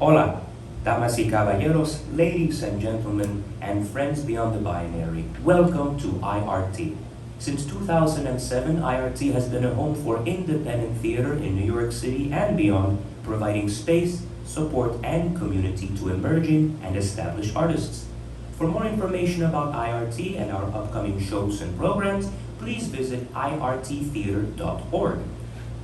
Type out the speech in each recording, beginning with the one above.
Hola, damas y caballeros, ladies and gentlemen, and friends beyond the binary. Welcome to IRT. Since 2007, IRT has been a home for independent theater in New York City and beyond, providing space, support, and community to emerging and established artists. For more information about IRT and our upcoming shows and programs, please visit irttheater.org.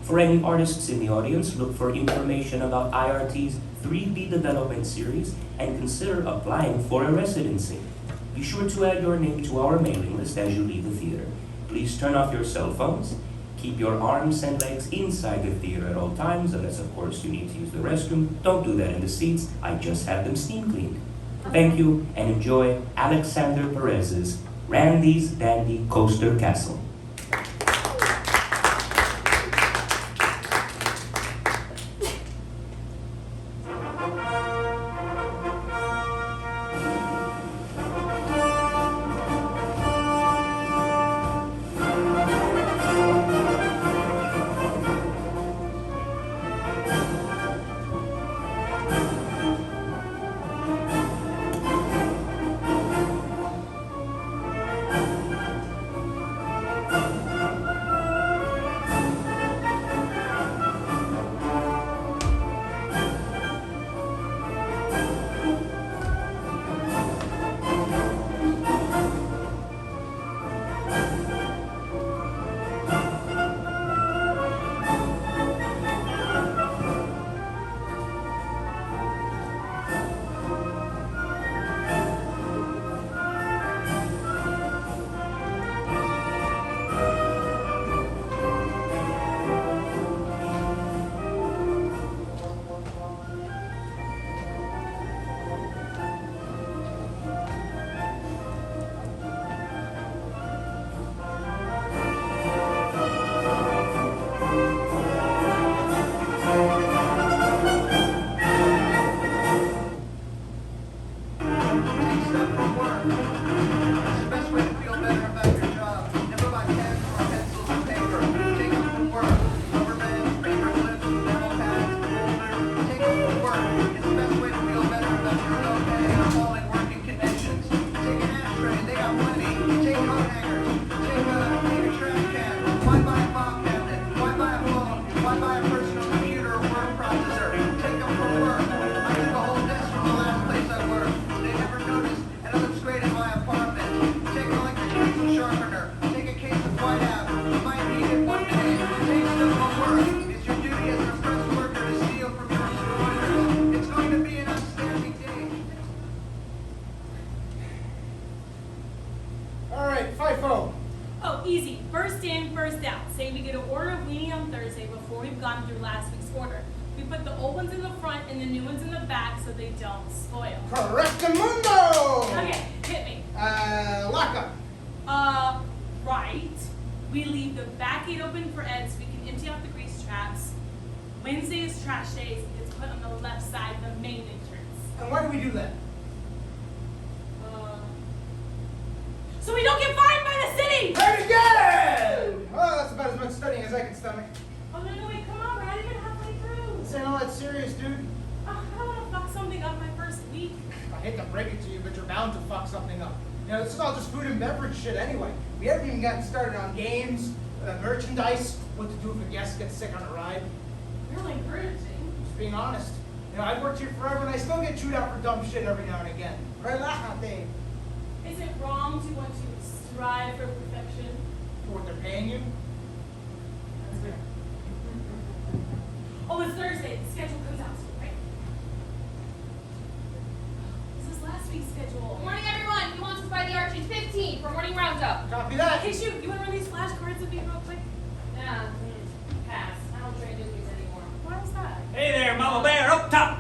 For any artists in the audience, look for information about IRT's 3D development series and consider applying for a residency. Be sure to add your name to our mailing list as you leave the theater. Please turn off your cell phones. Keep your arms and legs inside the theater at all times, unless of course you need to use the restroom. Don't do that in the seats. I just have them steam cleaned. Thank you and enjoy Alexander Perez's Randy's Dandy Coaster Castle. Wednesday is trash day, so it's put on the left side, the main entrance. And why do we do that? So we don't get fined by the city! Very good! Oh, that's about as much studying as I can stomach. Oh, no, wait, come on, we're not even halfway through. This ain't all that serious, dude. I don't want to fuck something up my first week. I hate to break it to you, but you're bound to fuck something up. You know, this is all just food and beverage shit anyway. We haven't even gotten started on games, merchandise, what to do if a guest gets sick on a ride. Really encouraging. Just being honest. You know, I've worked here forever and I still get chewed out for dumb shit every now and again. Relájate. Is it wrong to want to strive for perfection? For what they're paying you? That's fair. Oh, it's Thursday. The schedule comes out soon, right? This is last week's schedule. Good morning, everyone. He wants us by the Archie's 15 for morning roundup. Copy that. Hey, shoot, you want to run these flashcards with me real quick? Yeah, pass. I don't train newbies anymore. Why is that? Hey there, Mama Bear, up top!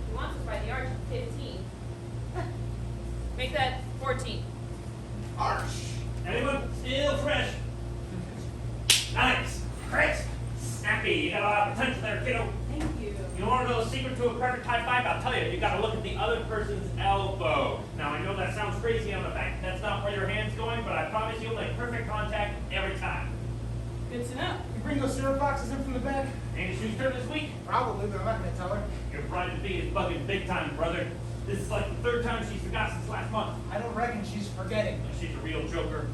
He wants us by the Archie's 15. Make that 14. Arch! Anyone? Still fresh. Nice. Crisp. Snappy. You got a lot of potential there, kiddo. Thank you. You want to know the secret to a perfect high five? I'll tell you. You got to look at the other person's elbow. Now, I know that sounds crazy on the fact that's not where your hand's going, but I promise you'll make perfect contact every time. Good to know. You bring those syrup boxes in from the back? Ain't Sue's turn this week? Probably, but I'm not gonna tell her. Your bride-to-be is bugging big time, brother. This is like the third time she's forgot since last month. I don't reckon she's forgetting. She's a real joker.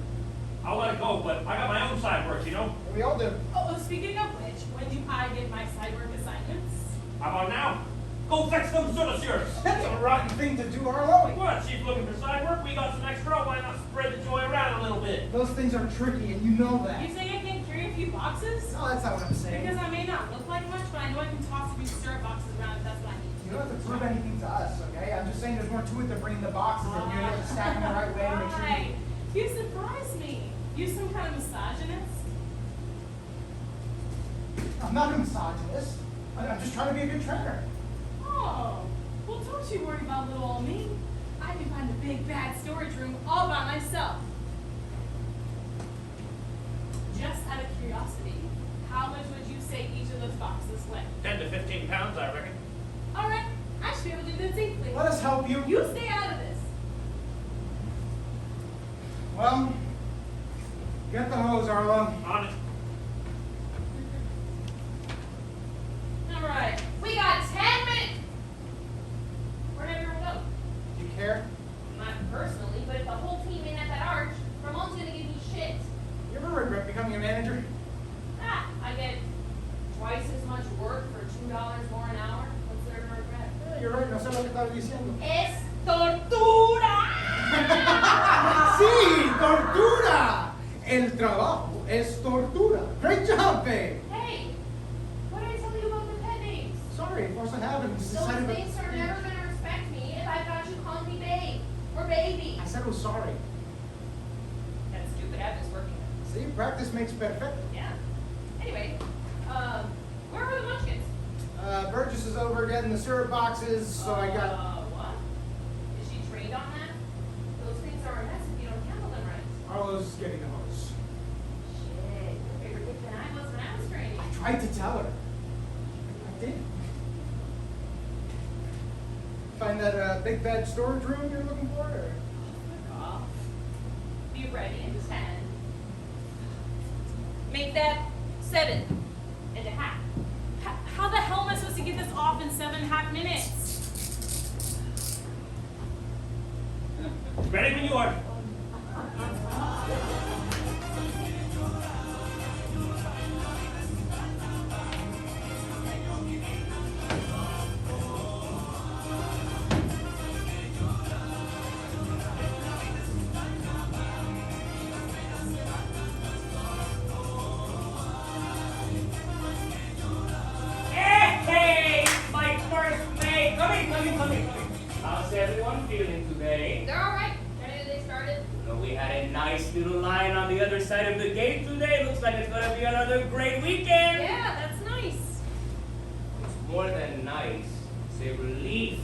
I'll let it go, but I got my own side work, you know? We all do. Oh, speaking of which, when do I get my side work assignments? How about now? Go fetch them sodas yours. That's a rotten thing to do, Arlo. What? She's looking for side work? We got some extra. Why not spread the joy around a little bit? Those things are tricky, and you know that. You saying I can't carry a few boxes? No, that's not what I'm saying. Because I may not look like much, but I know I can toss a few syrup boxes around if that's what I need. You don't have to prove anything to us, okay? I'm just saying there's more to it than bringing the boxes and you have to stack them the right way to make sure Right. You surprised me. You some kind of misogynist? I'm not a misogynist. I'm just trying to be a good trainer. Oh, well, don't you worry about little old me. I can find a big bad storage room all by myself. Just out of curiosity, how much would you say each of those boxes weigh? 10 to 15 pounds, I reckon. All right, I should be able to do this safely. Let us help you. You stay out of this. Well, get the hose, Arlo. On it. All right, we got 10 minutes. Where'd everyone go? Do you care? Not personally, but if the whole team ain't at that arch, Ramon's gonna give me shit. You ever regret becoming a manager? Ah, I get twice as much work for $2 more an hour. What's there to regret? Yeah, you're right. No sé lo que estaba diciendo. Es tortura! Sí, tortura. El trabajo es tortura. Great job, babe. Hey, what did I tell you about the pet names? Sorry, force of habit. Those things are never gonna respect me if I've got you calling me babe or baby. I said I was sorry. That stupid app is working. See, practice makes perfect. Yeah. Anyway, where are the munchkins? Burgess is over getting the syrup boxes, so I got. What? Is she trained on that? Those things are a mess if you don't handle them right. Arlo's getting the hose. Shit, you're bigger dick than I was when I was training. I tried to tell her. I did. Find that big bad storage room you're looking for? Or? Fuck off. Be ready in 10. Make that 7 and a half. How the hell am I supposed to get this off in 7.5 minutes? Ready when you are. Hey, my first mate. Come in. How's everyone feeling today? They're alright. Ready they started? We had a nice little line on the other side of the gate today. Looks like it's gonna be another great weekend. Yeah, that's nice. It's more than nice. It's a relief.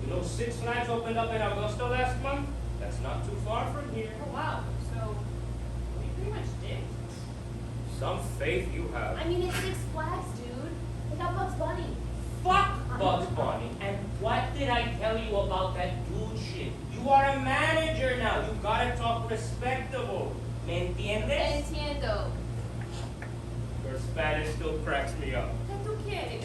You know, Six Flags opened up in Augusta last month. That's not too far from here. Oh wow. So we pretty much did. Some faith you have. I mean, it's Six Flags, dude. They got Bugs Bunny. Fuck Bugs Bunny. And what did I tell you about that dude shit? You are a manager now. You gotta talk respectable. ¿Me entiendes? Entiendo. Your Spanish still cracks me up. ¿Qué tú quieres?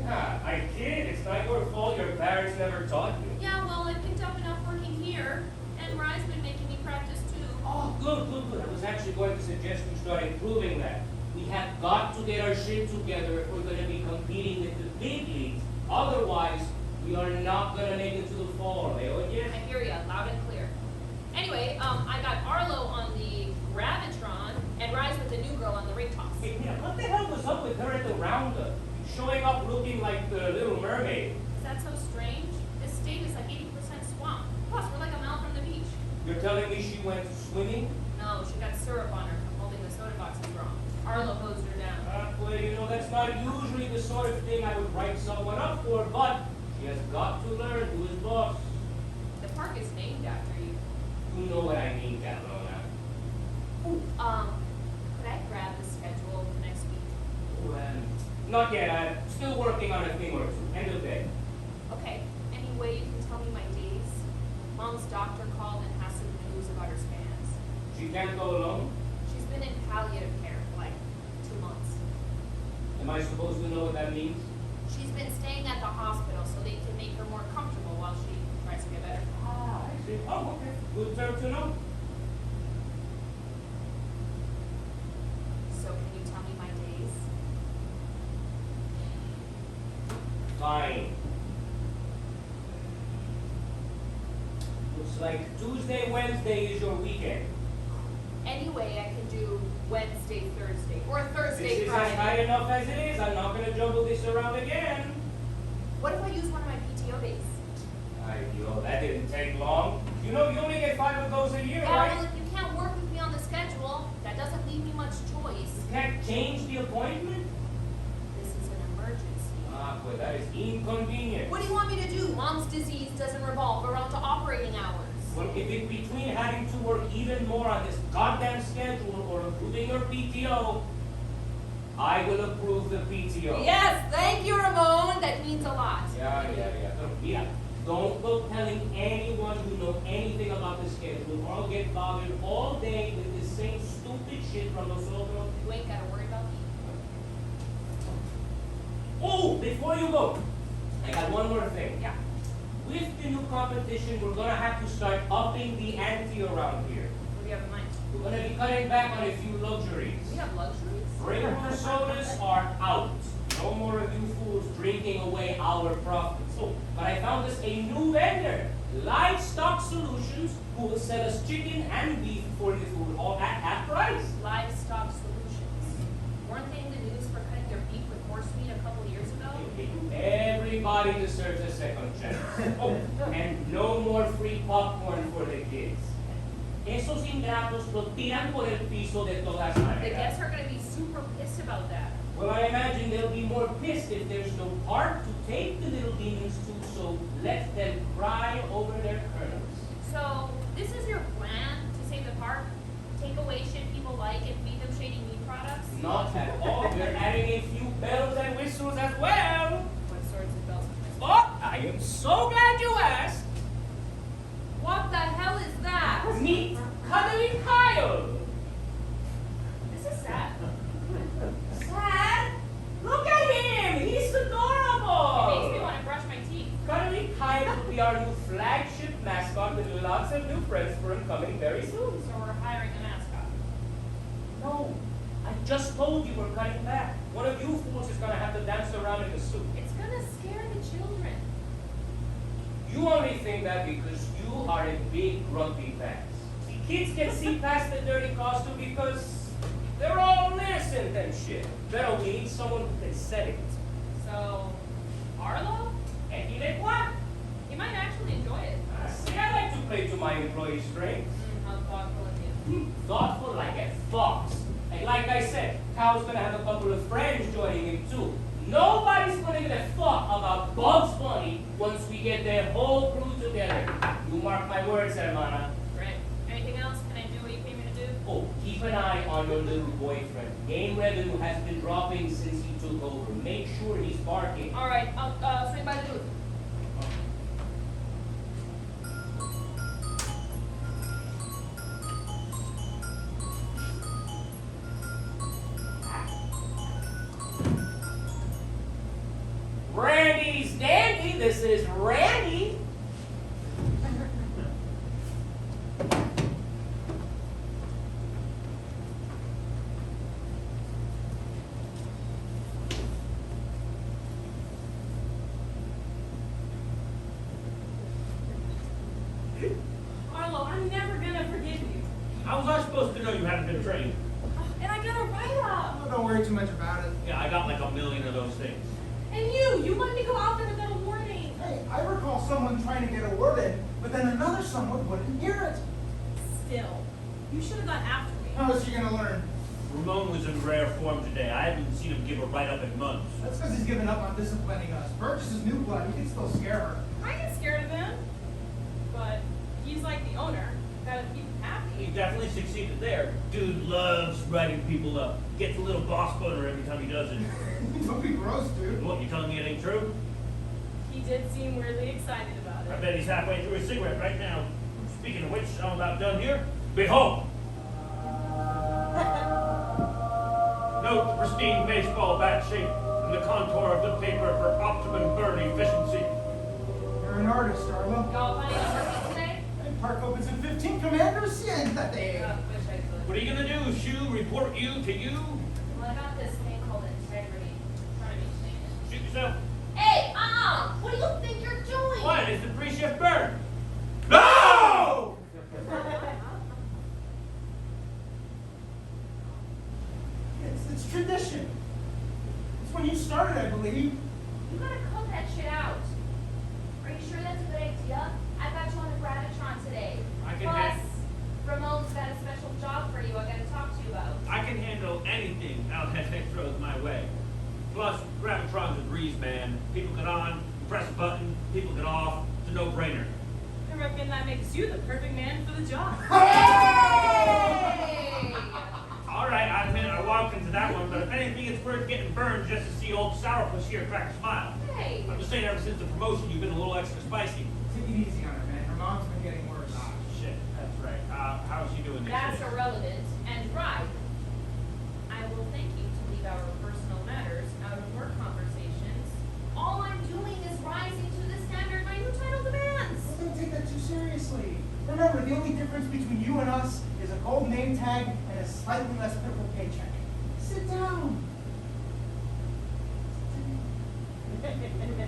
Yeah, I did. It's not your fault your parents never taught you. Yeah, well, I picked up enough working here, and Rye's been making me practice too. Oh, good. I was actually going to suggest we start improving that. We have got to get our shit together if we're going to be competing with the big leagues. Otherwise, we are not going to make it to the fall, eh, oye? I hear ya, loud and clear. Anyway, I got Arlo on the Gravitron, and Rye's with the new girl on the ring toss. Hey, Mia, what the hell was up with her at the roundup? Showing up looking like the Little Mermaid. Is that so strange? This state is like 80% swamp. Plus, we're like a mile from the beach. You're telling me she went swimming? No, she got syrup on her from holding the soda boxes wrong. Arlo hosed her down. Well, you know, that's not usually the sort of thing I would write someone up for, but she has got to learn who is boss. The park is named after you. You know what I mean, Catalona. Ooh, could I grab the schedule for next week? Well, not yet. I'm still working on a thing or two. End of day. Okay, any way you can tell me my days? Mom's doctor called and has some news about her scans. She can't go alone? She's been in palliative care for like 2 months. Am I supposed to know what that means? She's been staying at the hospital so they can make her more comfortable while she tries to get better. Ah, I see. Oh, okay. Good term to know. So can you tell me my days? Fine. Looks like Tuesday, Wednesday is your weekend. Anyway, I can do Wednesday, Thursday, or This Thursday, is Friday. as high enough as it is. I'm not going to jumble this around again. What if I use one of my PTO days? Yo, that didn't take long. You know you only get 5 of those a year, Yeah, right? well, if you can't work with me on the schedule, that doesn't leave me much choice. You can't change the appointment? This is an emergency. Ah, well, that is inconvenient. What do you want me to do? Mom's disease doesn't revolve around to operating hours. Well, if in between having to work even more on this goddamn schedule or approving your PTO, I will approve the PTO. Yes, thank you, Ramón. That means a lot. Yeah. Look, mira, don't go telling anyone who knows anything about the schedule, or I'll get bothered all day with the same stupid shit from los otros. You ain't gotta worry about me. Oh, before you go, I got one more thing. Yeah. With the new competition, we're gonna have to start upping the ante around here. What do you have in mind? We're gonna be cutting back on a few luxuries. We have luxuries? Regular sodas are out. No more of you fools drinking away our profits. Oh, but I found us a new vendor, Livestock Solutions, who will sell us chicken and beef for the food, all at half price. Livestock Solutions. Weren't they in the news for cutting their beef with horse meat a couple years ago? Everybody deserves a second chance. Oh, and no more free popcorn for the kids. Esos ingratos lo tiran por el piso de todas The maneras. guests are gonna be super pissed about that. Well, I imagine they'll be more pissed if there's no park to take the little demons to, so let them cry over their kernels. So, this is your plan to save the park? Take away shit people like and feed them shady meat products? Not at all. We're adding a few bells and whistles as well. What sorts of bells and whistles? Oh, I am so glad you asked. What the hell is that? Meet Cuddly Kyle. This is sad. Sad? Look at him. He's It makes me adorable. want to brush my teeth. Cuddly Kyle will be our new flagship mascot with lots of new friends for him coming very soon. So we're hiring a mascot. No, I just told you we're cutting back. One of you fools is gonna have to dance around in a suit. It's gonna scare the children. You only think that because you are a big grumpy pants. See, kids can see past the dirty costume because they're all innocent and shit. Better we need someone who can set it. So, Arlo? And he did what? He might actually enjoy it. See, I like to play to my employees' strengths. How thoughtful of you. Thoughtful like a fox. And like I said, Cal's gonna have a couple of friends joining him too. Nobody's gonna give a fuck about Bugs Bunny once we get their whole crew together. You mark my words, hermana. Great. Anything else? Can I do what you came here to do? Oh, keep an eye on your little boyfriend. Game revenue has been dropping since he took over. Make sure he's barking. All right, I'll swing by the booth. Randy's dandy. This is Randy. Arlo, I'm never gonna forgive you. How was I supposed to know you hadn't been trained? And I got a write-up. Oh, don't worry too much about it. Yeah, I got like a million of those things. And you let me go out there without a warning. Hey, I recall someone trying to get a word in, but then another someone wouldn't hear it. Still, you should have gone after me. How is she gonna learn? Ramón was in rare form today. I haven't seen him give a write-up in months. That's because he's given up on disciplining us. Burgess is new blood. We can still scare her. I get scared of him, but he's like the owner. Gotta keep him He happy. definitely succeeded there. Dude loves writing people up. Gets a little boss boner every time he does it. Don't be gross, dude. What, you telling me it ain't true? He did seem weirdly excited about I it. bet he's halfway through his cigarette right now. Speaking of which, I'm about done here. Be home! Note the pristine baseball bat shape and the contour of the paper for optimum burn efficiency. You're an artist, Arlo. Y'all planning on working today? And Park opens in 15 commanders. That day. Wish I could. What are you gonna do, Shu? Report you to you? Well, I got this thing called integrity. I'm trying to be famous. Shoot yourself. Hey, what do you think you're doing? What? Is the pre-shift burn? No! It's tradition. It's when you started, I believe. You gotta cut that shit out. Are you sure that's a good idea? I got you on the Gravitron today. I can Plus, ha- Ramon's got a special job for you I gotta talk to you about. I can handle anything Altec throws my way. Plus, Gravitron's a breeze, man. People get on, you press a button, people get off. It's a no-brainer. I reckon that makes you the perfect man for the job. Hey! All right, I admit I walked into that one, but if anything, it's worth getting burned just to see old sourpuss here crack a smile. Hey! I'm just saying, ever since the promotion, you've been a little extra spicy. Take it easy on her, man. Her mom's been getting worse. Ah, shit, that's right. How's she doing this That's year? irrelevant and right. I will thank you to leave our personal matters out of work conversations. All I'm doing is rising to the standard my new title demands. Well, don't take that too seriously. Remember, the only difference between you and us is a gold name tag and a slightly less pitiful paycheck. Sit down. Okay.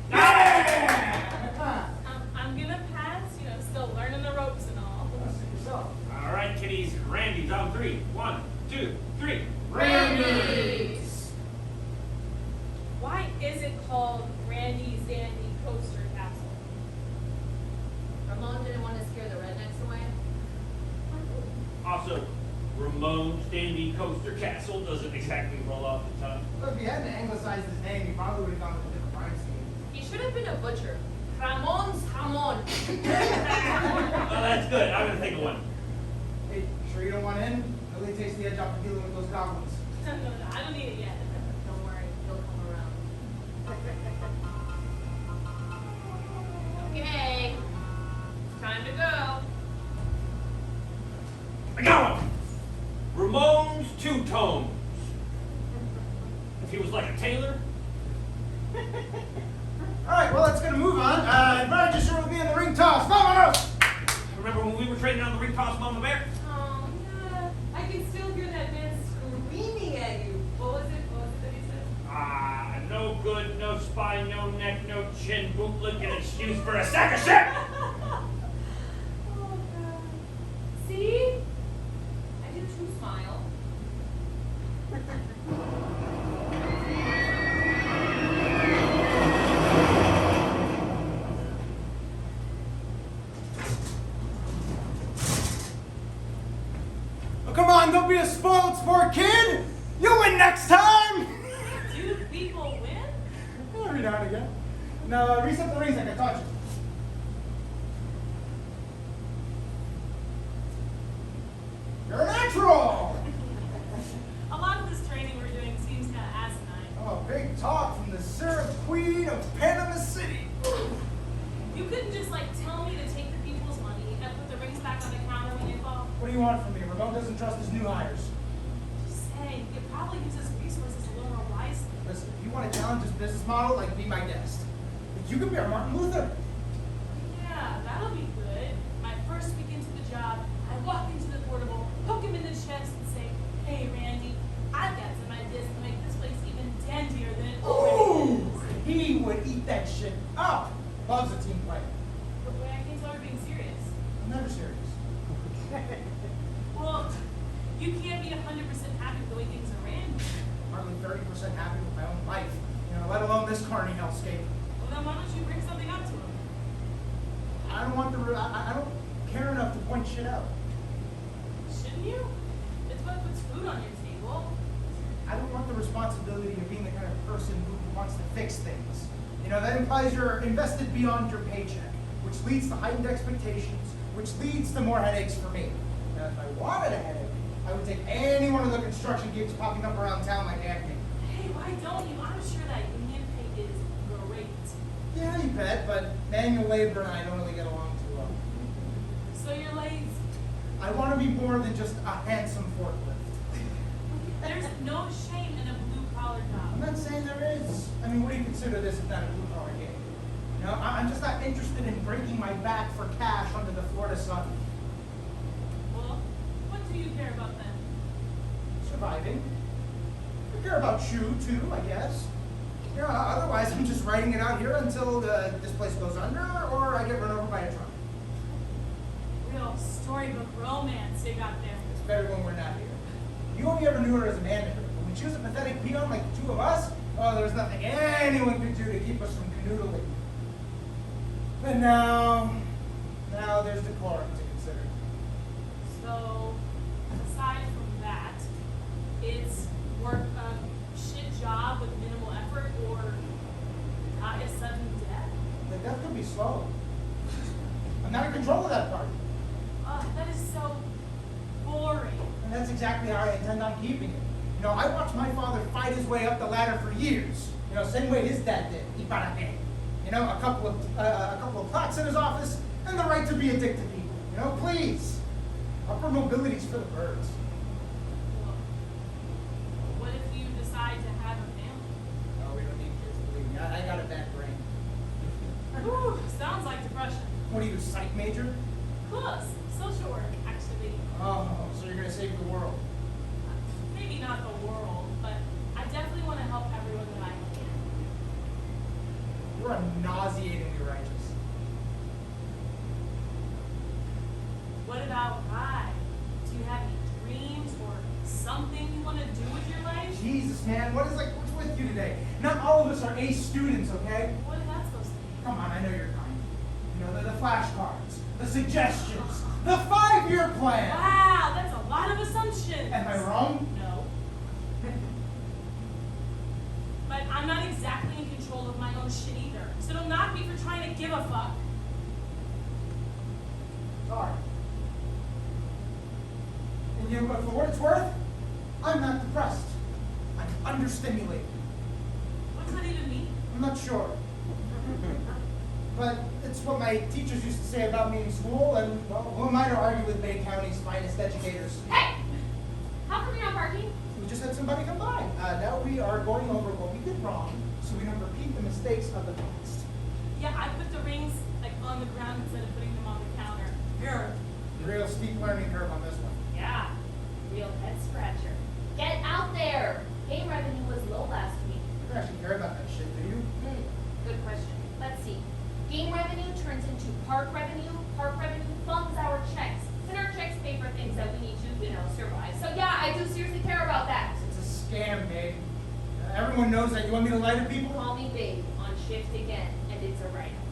Yeah! I'm gonna pass, still learning the ropes and all. Sit yourself. All right, kiddies, Randy's on 3. 1, 2, 3. Randy's! Why is it called Randy's Dandy Coaster Castle? Ramón didn't want to scare the rednecks away. Also, Ramon's Dandy Coaster Castle doesn't exactly roll off the tongue. Look, if you hadn't anglicized his name, you probably would have gone with a different rhyme scheme. He should have been a butcher. Ramon's Ramón. Well, that's good. I'm gonna think of one. Hey, sure you don't want in? Really takes the edge off of dealing with those goblins. No, I don't need it yet. Don't worry, he'll come around. Okay, time to go. I got one! Ramon's Two Tones. If he was like a tailor. All right, well, let's gonna move on. Advantage sure will be in the ring toss. Vámonos! Remember when we were trading on the ring toss, Mama Bear? Oh, yeah. I can still hear that man screaming at you. What was it that he said? Ah, no good, no spine, no neck, no chin, bootlick, an excuse for a sack of shit! Oh, God. See? I do too smile. Oh, come on, don't be a spoiled sport kid! You'll win next time! Do people win? Every now and again. No, reset the rings like I taught you. You're a natural! A lot of this training we're doing seems kind of asinine. Oh, big talk from the syrup queen of Panama City. You couldn't just tell me to take the people's money and put the rings back on the counter when they fall. What do you want from me? Ramon doesn't trust his new hires. Just saying, you probably use his resources a little more wisely. Listen, if you want to challenge his business model, be my guest. But you could be our Martin Luther. Yeah, that'll be good. My first week into the job, I walk into the portable, poke him in the chest, and say, "Hey, Randy, I've got some ideas to make this place even dandier than it already Ooh! is." He would eat that shit up. Loves a team player. But wait, I can't tell you're being serious. I'm never serious. Well, you can't be 100% happy with the way things are ran. Hardly 30% happy with my own life. Let alone this carny hellscape. Well, then why don't you bring something up to him? I don't want I don't care enough to point shit out. Shouldn't you? It's what puts food on your table. I don't want the responsibility of being the kind of person who wants to fix things. That implies you're invested beyond your paycheck, which leads to heightened expectations, which leads to more headaches for me. Now, if I wanted a headache, I would take any one of the construction gigs popping up around town like Acme. Hey, why don't you? I'm sure that union pay is great. Yeah, you bet, but manual labor and I don't really get along too well. So you're lazy. I want to be more than just a handsome forklift. There's no shame in a blue-collar I'm job. not saying there is. I mean, what do you consider this if not a blue-collar gig? You know, I'm just not interested in breaking my back for cash under the Florida sun. Well, what do you care about then? Surviving. I care about you, too, I guess. You know, otherwise I'm just writing it out here until this place goes under or I get run over by a truck. Real storybook romance you got there. It's better when we're not here. You only ever knew her as a manager. When we choose a pathetic peon like the two of us, oh, there's nothing anyone could do to keep us from canoodling. But now there's decorum to consider. So, aside from that, it's work a shit job with minimal effort or die a sudden death? The death could be slow. I'm not in control of that part. That is so boring. And that's exactly how I intend on keeping it. You know, I watched my father fight his way up the ladder for years. You know, same way his dad did. You know, a couple of plaques in his office, and the right to be a dick to people. You know, please. Upper mobility's for the birds. Well, what if you decide to have a family? No, we don't need kids, believe me. I got a bad brain. Whew, sounds like depression. What are you, psych major? Close. Social work, actually. Oh, so you're gonna save the world. Maybe not the world, but I definitely want to help everyone that I can. You're nauseatingly righteous. What about I? Do you have any dreams or something you want to do with your life? Jesus, man, what's with you today? Not all of us are A students, okay? What is that supposed to mean? Come on, I know you're kind. You know, the flashcards, the suggestions, the 5-year plan. Wow, that's a lot of assumptions. Am I wrong? No. But I'm not exactly in control of my own shit either. So don't knock me for trying to give a fuck. Sorry. And you know, but for what it's worth, I'm not depressed. I'm understimulated. What's that even mean? I'm not sure. But it's what my teachers used to say about me in school, and well, who am I to argue with Bay County's finest educators? Hey! How come you're not parking? We just had somebody come by. Now we are going over what we did wrong, so we don't repeat the mistakes of the past. Yeah, I put the rings like on the ground instead of putting them on the counter. Here. Real steep learning curve on this one. Yeah, real head scratcher. Get out there! Game revenue was low last week. You don't actually care about that shit, do you? Good question. Let's see. Game revenue turns into park revenue. Park revenue funds our checks. And our checks pay for things that we need to, survive. So yeah, I do seriously care about that. It's a scam, babe. Everyone knows that. You want me to lie to people? Call me babe on shift again, and it's a write-up.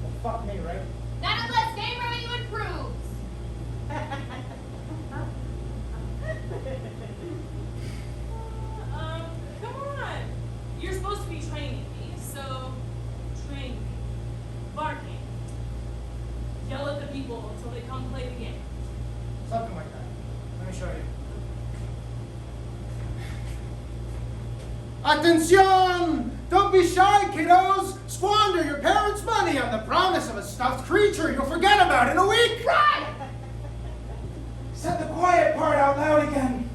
Well, fuck me, right? Not unless game revenue improves. Come on. You're supposed to be training me, so train me. Barking. Yell at the people until they come play the game. Something like that. Let me show you. Attention! Don't be shy, kiddos! Squander your parents' money on the promise of a stuffed creature you'll forget about in a week! Right! Said the quiet part out loud again.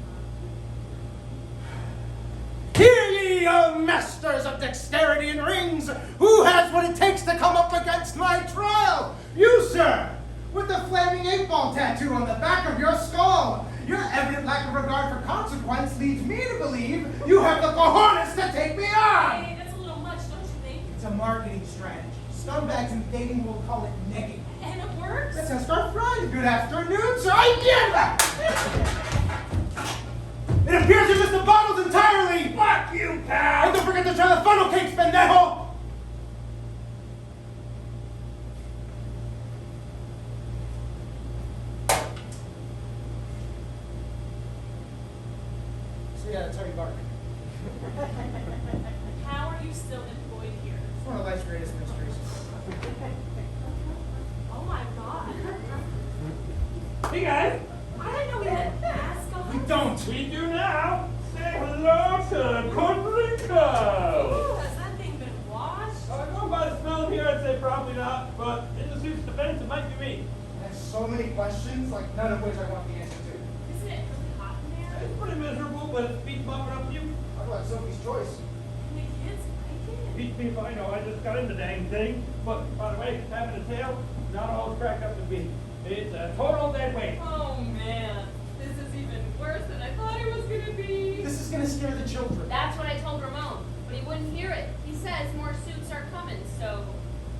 Hear ye, O masters of dexterity and rings! Who has what it takes to come up against my trial? You, sir! With the flaming 8-ball tattoo on the back of your skull! Your evident lack of regard for consequence leads me to believe you have the cojones to take me on! Hey, that's a little much, don't you think? It's a marketing strategy. Scumbags in dating will call it negging. And it works? Let's just start Friday. Good afternoon, sir. I get it appears you missed the bottles entirely. Fuck you, pal! And don't forget to try the funnel cakes, pendejo. So yeah, that's how you bark. How are you still employed here? It's one of life's greatest mysteries. Oh my god. Hey guys! I didn't know we had a mask on. We don't. We do now! Say hello to Puerto Rico! Ooh, has that thing been washed? I go by the smell here, I'd say probably not, but in the suit's defense, it might be me. I have so many questions, like none of which I want the answer to. Isn't it really hot in there? It's pretty miserable, but it's beats bumping up to you. How about Sophie's Choice? And the kids like it. Beats me if I know. I just got in the dang thing. But, by the way, having a tail, not all it's cracked up to be. It's a total dead weight. Oh man, this is even worse than I thought it was gonna be. This is gonna scare the children. That's what I told Ramón, but he wouldn't hear it. He says more suits are coming, so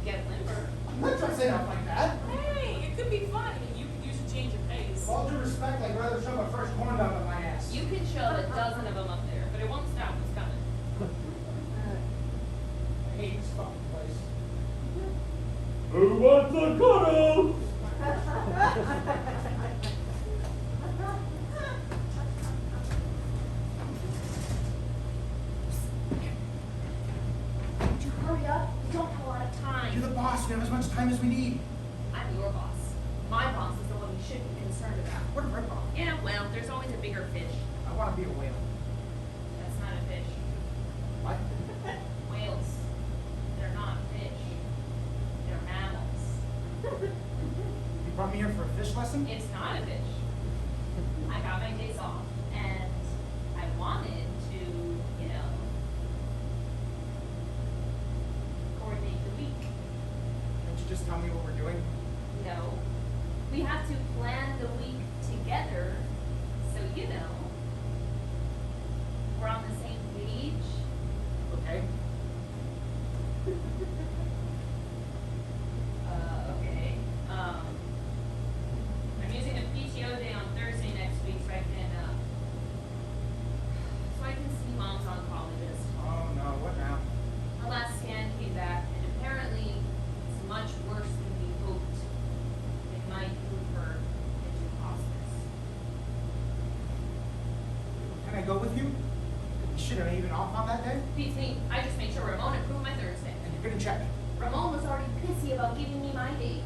get limber. I'm not dressing up like that. Hey, it could be fun. I mean, you could use a change of pace. With all due respect, I'd rather shove a fresh corn dog up my ass. You can shove a dozen of them up there, but it won't stop what's coming. I hate this fucking place. Who wants a cuddle? Would you hurry up? We don't have a lot of time. You're the boss. We have as much time as we need. I'm your boss. My boss is the one you should be concerned about. What a rip-off. Yeah, well, there's always a bigger fish. I want to be a whale. That's not a fish. What? Whales. They're not fish. They're mammals. You brought me here for a fish lesson? It's not a fish. I got my days off, and I wanted to, coordinate the week. Can't you just tell me what we're doing? No. We have to plan the week together, so we're on the same page. Okay. Okay. I'm using a PTO day on Thursday next week, so I can see Mom's oncologist. Oh no, what now? Her last scan came back, and apparently it's much worse than we hoped. It might move her into hospice. Can I go with you? Shit, am I even off on that day? Beats me. I just made sure Ramón approved my Thursday. And you're gonna check. Ramón was already pissy about giving me my days.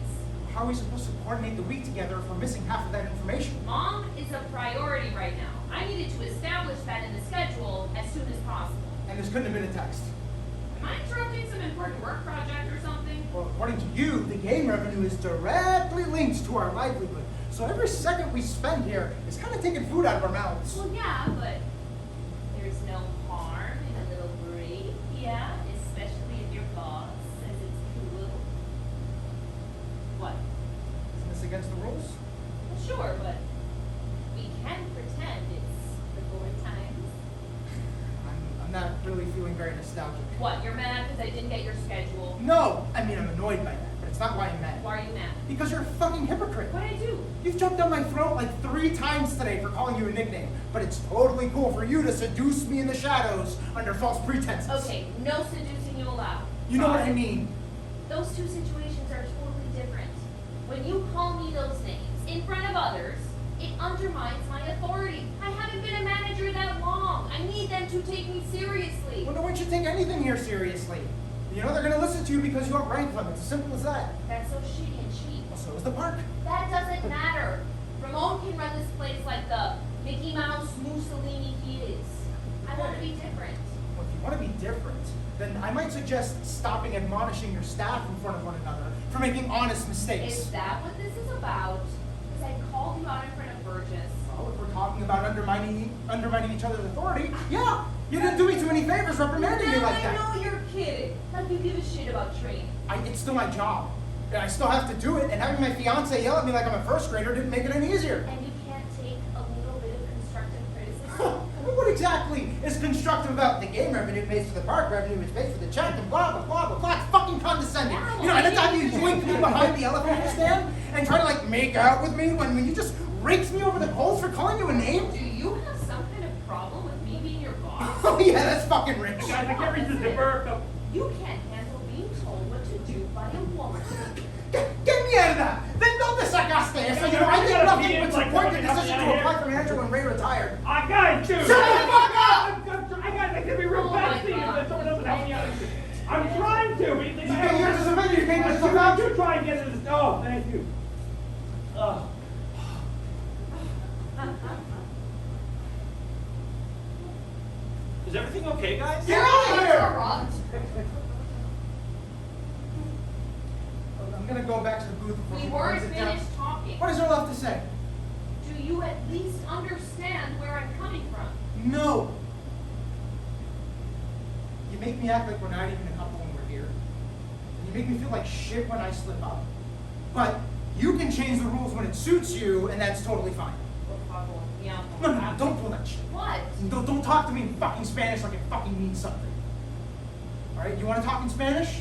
How are we supposed to coordinate the week together if we're missing half of that information? Mom is a priority right now. I needed to establish that in the schedule as soon as possible. And this couldn't have been a text. Am I interrupting some important work project or something? Well, according to you, the game revenue is directly linked to our livelihood. So every second we spend here is kind of taking food out of our mouths. Well, yeah, but there's no harm in a little break, yeah? Especially if your boss says it's cool. What? Isn't this against the rules? Well, sure, but we can pretend it's the good times. I'm not really feeling very nostalgic. What, you're mad because I didn't get your schedule? No! I mean, I'm annoyed by that, but it's not why I'm mad. Why are you mad? Because you're a fucking hypocrite. What'd I do? You've jumped down my throat like 3 times today for calling you a nickname, but it's totally cool for you to seduce me in the shadows under false pretenses. Okay, no seducing you allowed. You know what I mean? Those two situations are totally different. When you call me those names in front of others, it undermines my authority. I haven't been a manager that long. I need them to take me seriously. Well, no one should take anything here seriously. You know they're gonna listen to you because you outrank them. It's as simple as that. That's so shitty and cheap. Well, so is the park. That doesn't matter. Ramón can run this place like the Mickey Mouse Mussolini he is. I want to be different. Well, if you want to be different, then I might suggest stopping admonishing your staff in front of one another for making honest mistakes. Is that what this is about? Because I called you out in front of Burgess. Well, if we're talking about undermining each other's authority, yeah, you didn't do me too many favors reprimanding me like that. I know you're kidding. Like you give a shit about training. It's still my job. And I still have to do it, and having my fiance yell at me like I'm a first grader didn't make it any easier. And you can't take a little bit of constructive criticism? What exactly is constructive about the game revenue pays for the park revenue, which pays for the check, and blah, blah, blah, blah, blah. It's fucking condescending. Yeah, You know, anytime you yoink me behind the elevator stand and try to, like, make out with me when you just rakes me over the coals for calling you a name? Do you have some kind of problem with me being your boss? Oh, yeah, that's fucking rich. Guys, I can't reach this defer. You can't handle being told what to do by a woman. Get me out of that! Then don't the sacaste. So, you know, I think nothing but support the decision to apply for manager when Ray retired. I got you. Shut the fuck up! I can be real Oh bad my to you God. if someone doesn't help me out. I'm trying to. You came here as a vendor, you came here as a You voucher. try and get it. Oh, thank you. Is everything okay, guys? Get out of here! Interrupt. gonna go back to the booth before We she weren't brings it down. finished talking. What is there left to say? Do you at least understand where I'm coming from? No. You make me act like we're not even a couple when we're here. And you make me feel like shit when I slip up. But you can change the rules when it suits you, and that's totally fine. No, don't pull that shit. What? Don't talk to me in fucking Spanish like it fucking means something. Alright, you wanna talk in Spanish?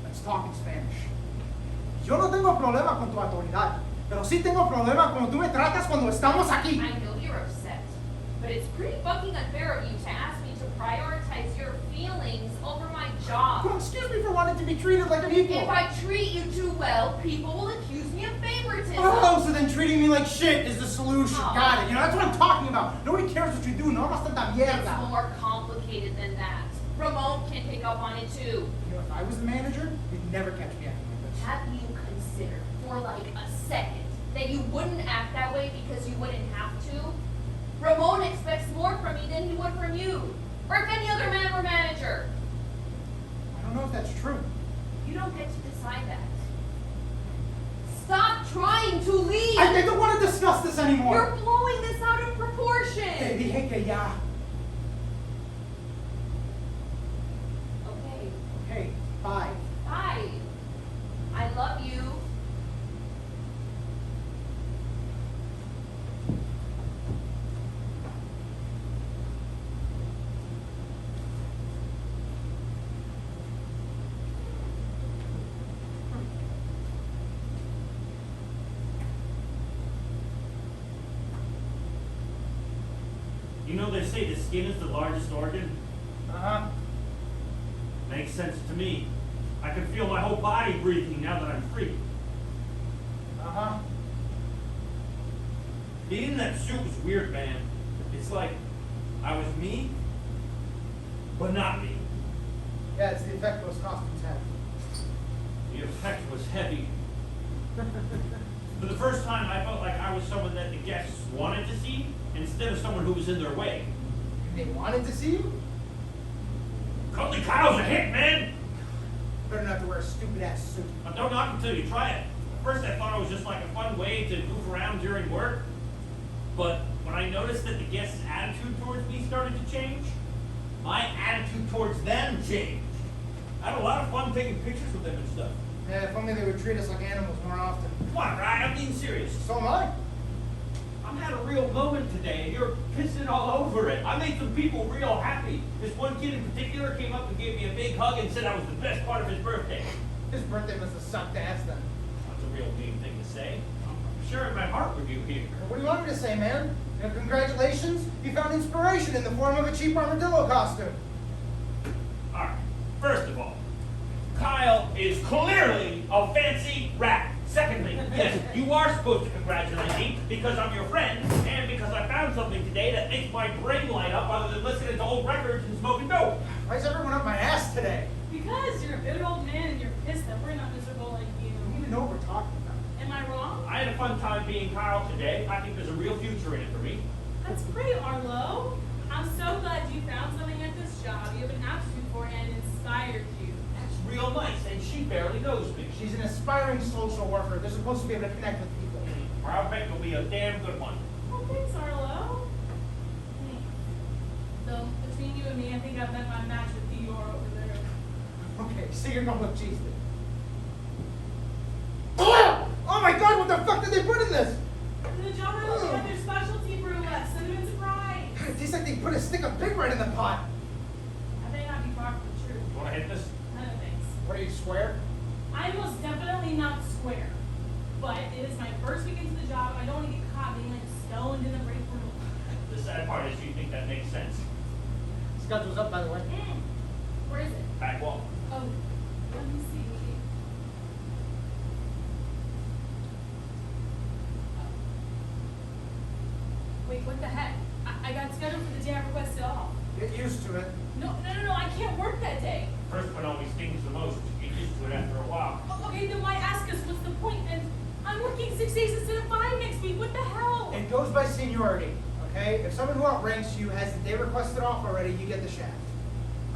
Let's talk in Spanish. Yo no tengo problema con tu autoridad, pero sí tengo problema como tú me tratas cuando estamos aquí. I know you're upset, but it's pretty fucking unfair of you to ask me to prioritize your feelings over my job. Well, excuse me for wanting to be treated like an equal. If I treat you too well, people will accuse me of favoritism. Oh, so then treating me like shit is the solution. Oh. Got it. You know, that's what I'm talking about. Nobody cares what you do. No más tanta It's mierda. more complicated than that. Ramón can pick up on it too. You know, if I was the manager, you'd never catch me acting like this. Have you considered for like a second that you wouldn't act that way because you wouldn't have to? Ramón expects more from me than he would from you, or if any other man or manager. I don't know if that's true. You don't get to decide that. Stop trying to leave. I don't want to discuss this anymore. You're blowing this out of proportion. Te dije que ya. Okay, Okay, bye. bye. I love you. You know they say the skin is the largest organ? Uh-huh. Makes sense to me. I can feel my whole body breathing now that I'm free. Uh-huh. Being in that suit was weird, man. It's like I was me, but not me. Yeah, it's the effect those costumes have. The effect was heavy. For the first time, I felt like I was someone that the guests wanted to see instead of someone who was in their way. They wanted to see you? Cuddly Kyle's a hit, man! Better not to wear a stupid ass suit. But don't knock until you try it. At first I thought it was just like a fun way to goof around during work. But when I noticed that the guests' attitude towards me started to change, my attitude towards them changed. I had a lot of fun taking pictures with them and stuff. Yeah, if only they would treat us like animals more often. Come on, Ryan, I'm being serious. So am I. I'm had a real moment today, and you're pissing all over it. I made some people real happy. This one kid in particular came up and gave me a big hug and said I was the best part of his birthday. His birthday must have sucked ass then. That's a real mean thing to say. I'm sharing my heart with you here. What do you want me to say, man? You know, congratulations, you found inspiration in the form of a cheap armadillo costume. All right, first of all, Kyle is clearly a fancy rat. Secondly, yes, you are supposed to congratulate me because I'm your friend and because I found something today that makes my brain light up other than listening to old records and smoking dope. Why is everyone up my ass today? Because you're a good old man and you're pissed that we're not miserable like you. We don't even know what we're talking about. Am I wrong? I had a fun time being Kyle today. I think there's a real future in it for me. That's great, Arlo. I'm so glad you found something at this job you have an aptitude for and inspired you. That's real nice, and she barely knows me. She's an aspiring social worker. They're supposed to be able to connect with people. Or I bet you'll be a damn good one. Oh, thanks, Arlo. Hey, though, between you and me, I think I've met my match with Dior over there. Okay, so you're gonna look cheesy. Oh my god, what the fuck did they put in this? The job I looked at their specialty burlesque, cinnamon surprise. It tastes like they put a stick of pig right in the pot. I may not be far from the truth. Want to hit this? No thanks. What, are you square? I'm most definitely not square. But it is my first week into the job, and I don't want to get caught being like stoned in a break room. The sad part is you think that makes sense. Schedule's up, by the way. Where is it? Back wall. Oh, let me see. Wait, what the heck? I got scheduled for the day I requested off. Get used to it. No, I can't work that day. First one always stings the most. You get used to it after a while. Okay, then why ask us what's the point? And I'm working 6 days instead of 5 next week. What the hell? It goes by seniority, okay? If someone who outranks you has the day requested off already, you get the shaft.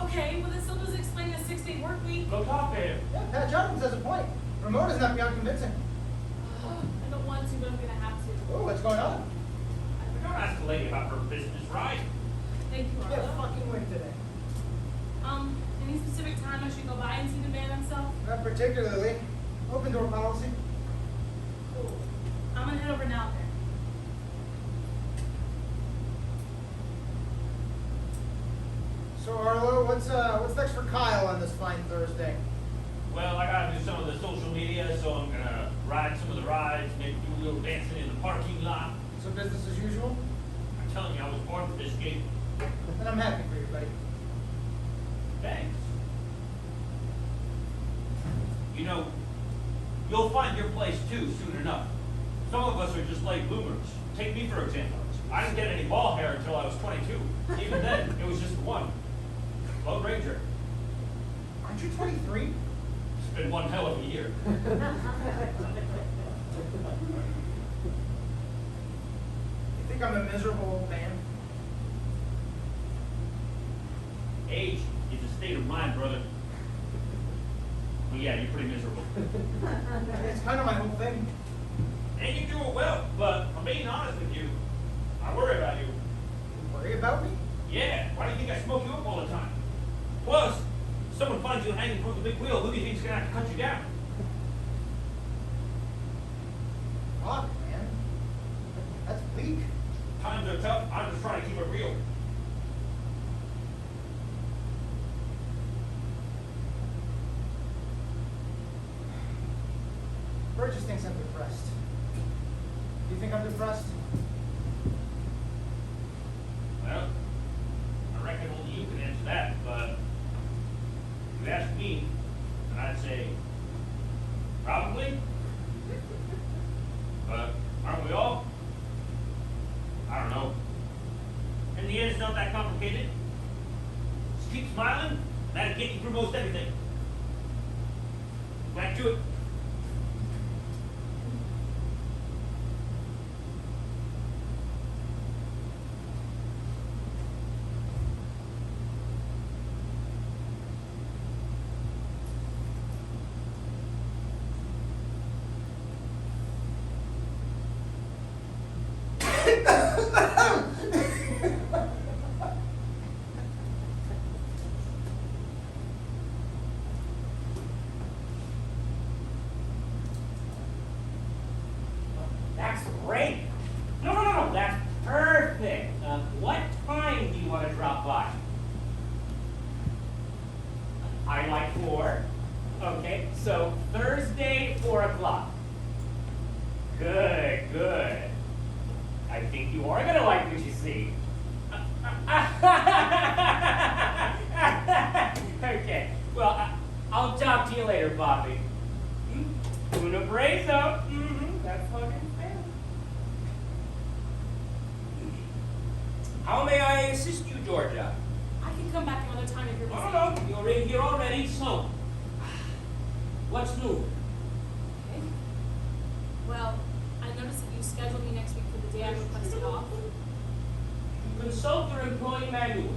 Okay, well that still doesn't explain a 6-day work week. Go talk to him. Yeah, Pat Jones has a point. Ramón is not beyond convincing. I don't want to, but I'm gonna have to. Oh, what's going on? Don't ask the lady about her business, right? Thank you, Yeah, Arlo. fucking win today. Any specific time I should go by and see the man himself? Not particularly. Open door policy. Cool. I'm gonna head over now then. So Arlo, what's next for Kyle on this fine Thursday? Well, I gotta do some of the social media, so I'm gonna ride some of the rides, maybe do a little dancing in the parking lot. So business as usual? I'm telling you, I was born for this gig. And I'm happy for you, buddy. Thanks. You know, you'll find your place too soon enough. Some of us are just late bloomers. Take me for example. I didn't get any ball hair until I was 22. Even then, it was just one. Lone Ranger. Aren't you 23? It's been one hell of a year. You think I'm a miserable old man? Age is a state of mind, brother. Well, yeah, you're pretty miserable. It's kind of my whole thing. And you do it well, but I'm being honest with you. I worry about you. You worry about me? Yeah, why do you think I smoke you up all the time? Plus, if someone finds you hanging from the big wheel, who do you think's gonna have to cut you down? Fuck, man. That's bleak. Times are tough, I'm just trying to keep it real. Burgess thinks I'm depressed. Do you think I'm depressed? Well, I reckon only you can answer that, but if you ask me, then I'd say, probably. But aren't we all? I don't know. In the end, it's not that complicated. Just keep smiling, that'll get you through most everything. Back to it. That's great. No, that's perfect. What time do you want to drop by? I like 4. Okay, so Thursday, 4 o'clock. Good. I think you are gonna like what you see. Okay, well, I'll talk to you later, Bobby. Un abrazo. That's fucking fair. How may I assist you, Georgia? I can come back another time if you're busy. No, you're in here already, so what's new? Okay. Well, I noticed that you scheduled me next week for the day I requested off. Consult your employee manual.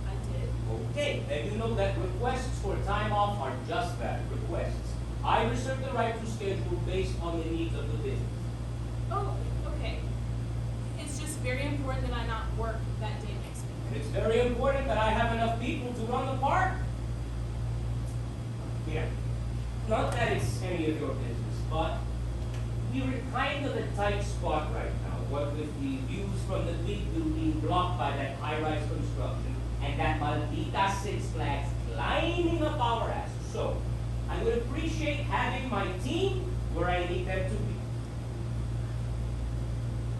I did. Okay, then you know that requests for time off are just that, requests. I reserve the right to schedule based on the needs of the business. Oh, okay. It's just very important that I not work that day next week. And it's very important that I have enough people to run the park. Yeah. Not that it's any of your business, but we're in kind of a tight spot right now. What with the views from the big building blocked by that high-rise construction and that maldita Six Flags climbing up our ass. So, I would appreciate having my team where I need them to be.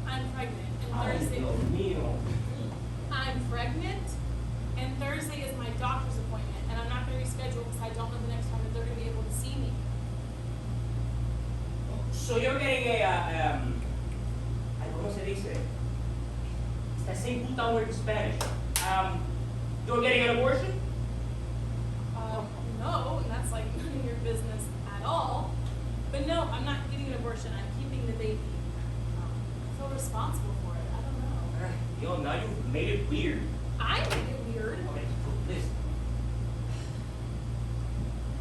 I'm pregnant, and Ay, Thursday. Dios mío. I'm pregnant, and Thursday is my doctor's appointment, and I'm not going to reschedule because I don't know the next time that they're going to be able to see me. So you're getting a, ay, ¿cómo se dice? It's the same puta word in Spanish. You're getting an abortion? No, and that's like none of your business at all. But no, I'm not getting an abortion. I'm keeping the baby. I feel responsible for it. I don't know. Yo, now you've made it weird. I made it weird. Okay, listen.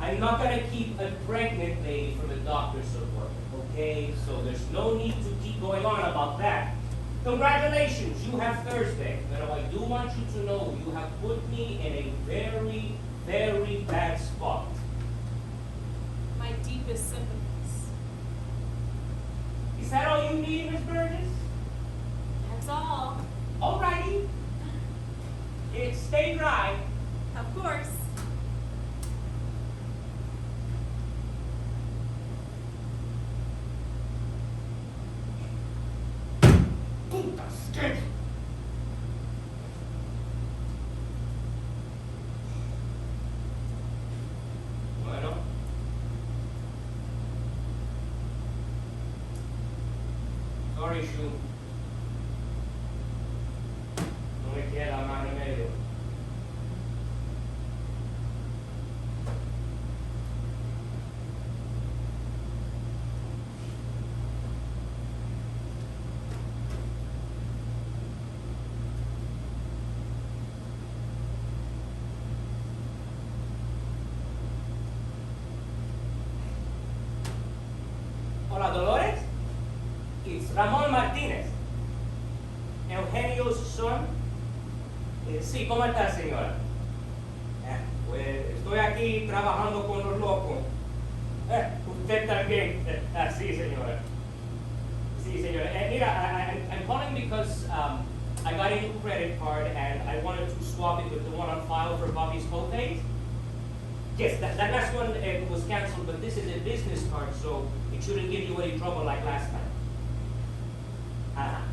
I'm not gonna keep a pregnant lady from a doctor's appointment, okay? So there's no need to keep going on about that. Congratulations, you have Thursday. But I do want you to know you have put me in a very, very bad spot. My deepest sympathies. Is that all you need, Miss Burgess? That's all. Alrighty. Stay dry. Of course. Puta skid! Bueno. Sorry, Shu. No me queda más remedio. Hola, Dolores. It's Ramón Martínez. Eugenio's son. Sí, ¿cómo está, señora? Pues estoy aquí trabajando con los locos. Usted también. Sí, señora. Sí, señora. Mira, I'm calling because I got a new credit card and I wanted to swap it with the one on file for Bobby's co-pays. Yes, that last one was canceled, but this is a business card, so it shouldn't give you any trouble like last time.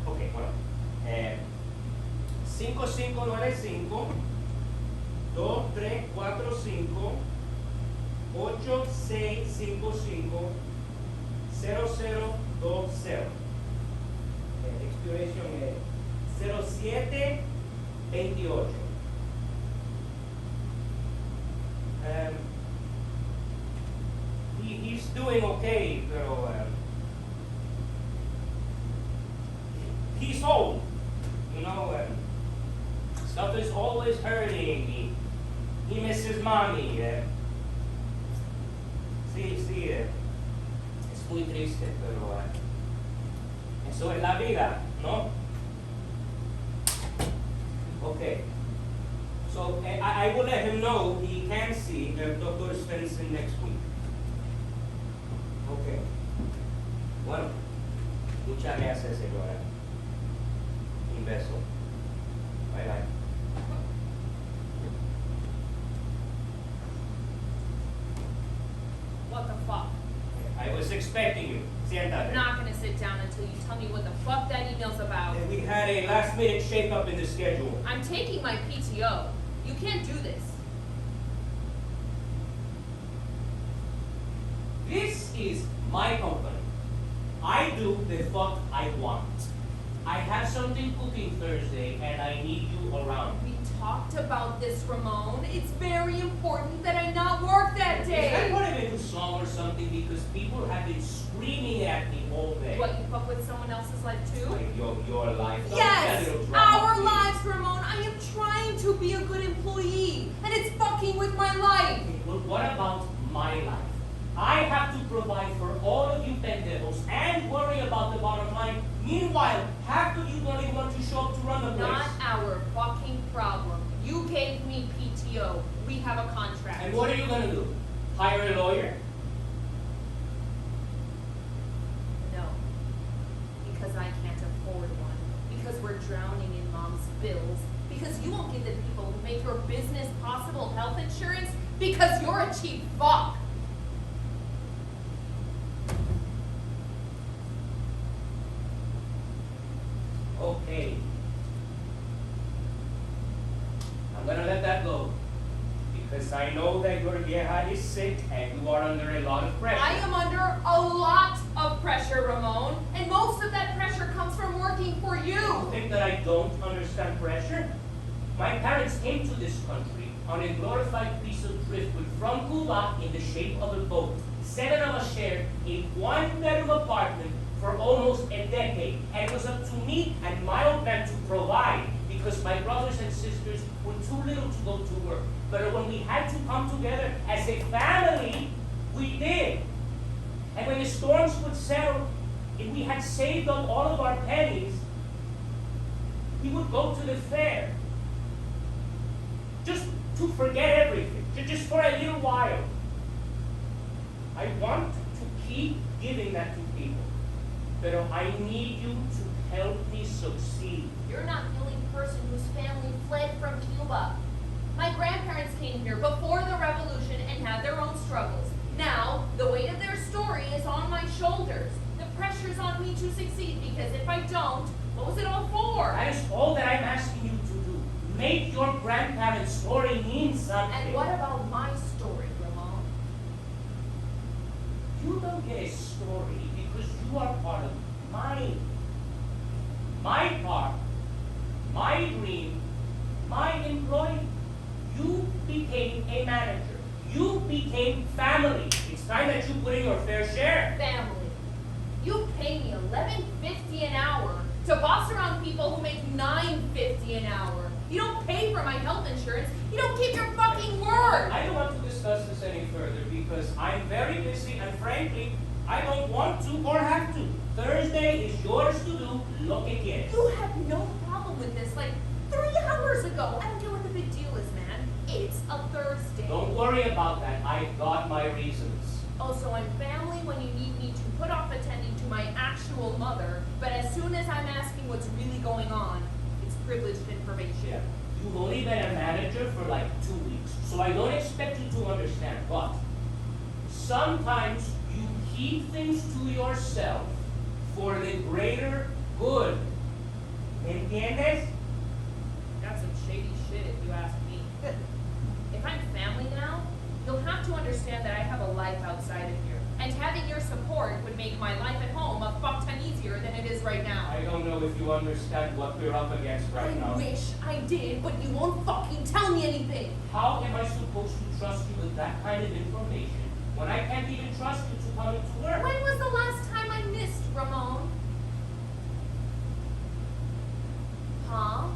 Okay, bueno. 5595 2345 8655 0020. Expiration es 0728. He's doing okay, pero he's old, you know. Stuff is always hurting. He misses mommy. Sí, es muy triste, pero eso es la vida, ¿no? Okay. So I will let him know he can see Dr. Svensson next week. Okay. Bueno, muchas gracias, señora. Un beso. Bye bye. What the fuck? I was expecting you. Siéntate. I'm not gonna sit down until you tell me what the fuck that email's about. We had a last-minute shake-up in the schedule. I'm taking my PTO. You can't do this. This is my company. I do the fuck I want. I have something cooking Thursday, and I need you around. We talked about this, Ramón. It's very important that I not work that day. Is that what I do song or something? Because people have been screaming at me all day. What, you fuck with someone else's life too? Like your life. Don't Yes, get a little drama, our please. lives, Ramón. I am trying to be a good employee, and it's fucking with my life. Okay, well, what about my life? I have to provide for all of you pendejos and worry about the bottom line. Meanwhile, half of you don't even want to show up to run the place. Not our fucking problem. You gave me PTO. We have a contract. And what are you going to do? Hire a lawyer? No. Because I can't afford one. Because we're drowning in mom's bills. Because you won't give the people who make your business possible health insurance. Because you're a cheap fuck. Okay. I'm gonna let that go. Because I know that your vieja is sick and you are under a lot of pressure. I am under a lot of pressure, Ramón. And most of that pressure comes from working for you. You think that I don't understand pressure? My parents came to this country on a glorified piece of driftwood from Cuba in the shape of a boat. 7 of us shared a 1-bedroom apartment for almost a decade. And it was up to me and my old man to provide. because my brothers and sisters were too little to go to work. But when we had to come together as a family, we did. And when the storms would settle, and we had saved up all of our pennies, we would go to the fair. Just to forget everything, just for a little while. I want to keep giving that to people, but I need you to help me succeed. You're not the only person whose family fled from Cuba. My grandparents came here before the revolution and had their own struggles. Now, the weight of their story is on my shoulders. The pressure's on me to succeed, because if I don't, what was it all for? That is all that I'm asking you to do. Make your grandparents' story mean something. And what about my story, Ramón? You don't get a story because you are part of mine. My part, my dream, my employee. You became a manager. You became family. It's time that you put in your fair share. Family. You pay me $11.50 an hour to boss around people who make $9.50 an hour. You don't pay for my health insurance. You don't keep your fucking word. I don't want to discuss this any further because I'm very busy and frankly, I don't want to or have to. Thursday is yours to do. Look again. You had no problem with this like 3 hours ago. I don't care what the big deal is, man. It's a Thursday. Don't worry about that. I've got my reasons. Also, I'm family when you need me to put off attending to my actual mother, but as soon as I'm asking what's really going on, it's privileged information. Yeah. You've only been a manager for like 2 weeks, so I don't expect you to understand, but sometimes you keep things to yourself for the greater good. ¿Me entiendes? That's some shady shit if you ask me. If I'm family now, you'll have to understand that I have a life outside of here. And having your support would make my life at home a fuck ton easier than it is right now. I don't know if you understand what we're up against right now. I wish I did, but you won't fucking tell me anything. How am I supposed to trust you with that kind of information when I can't even trust you to come into work? When was the last time I missed, Ramón? Huh?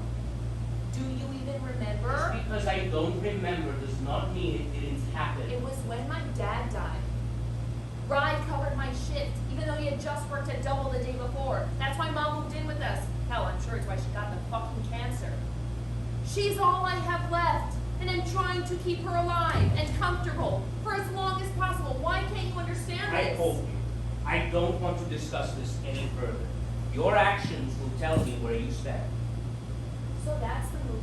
Do you even remember? Just because I don't remember does not mean it didn't happen. It was when my dad died. Ride covered my shift, even though he had just worked at double the day before. That's why Mom moved in with us. Hell, I'm sure it's why she got the fucking cancer. She's all I have left, and I'm trying to keep her alive and comfortable for as long as possible. Why can't you understand I this? told you, I don't want to discuss this any further. Your actions will tell me where you stand. So that's the move.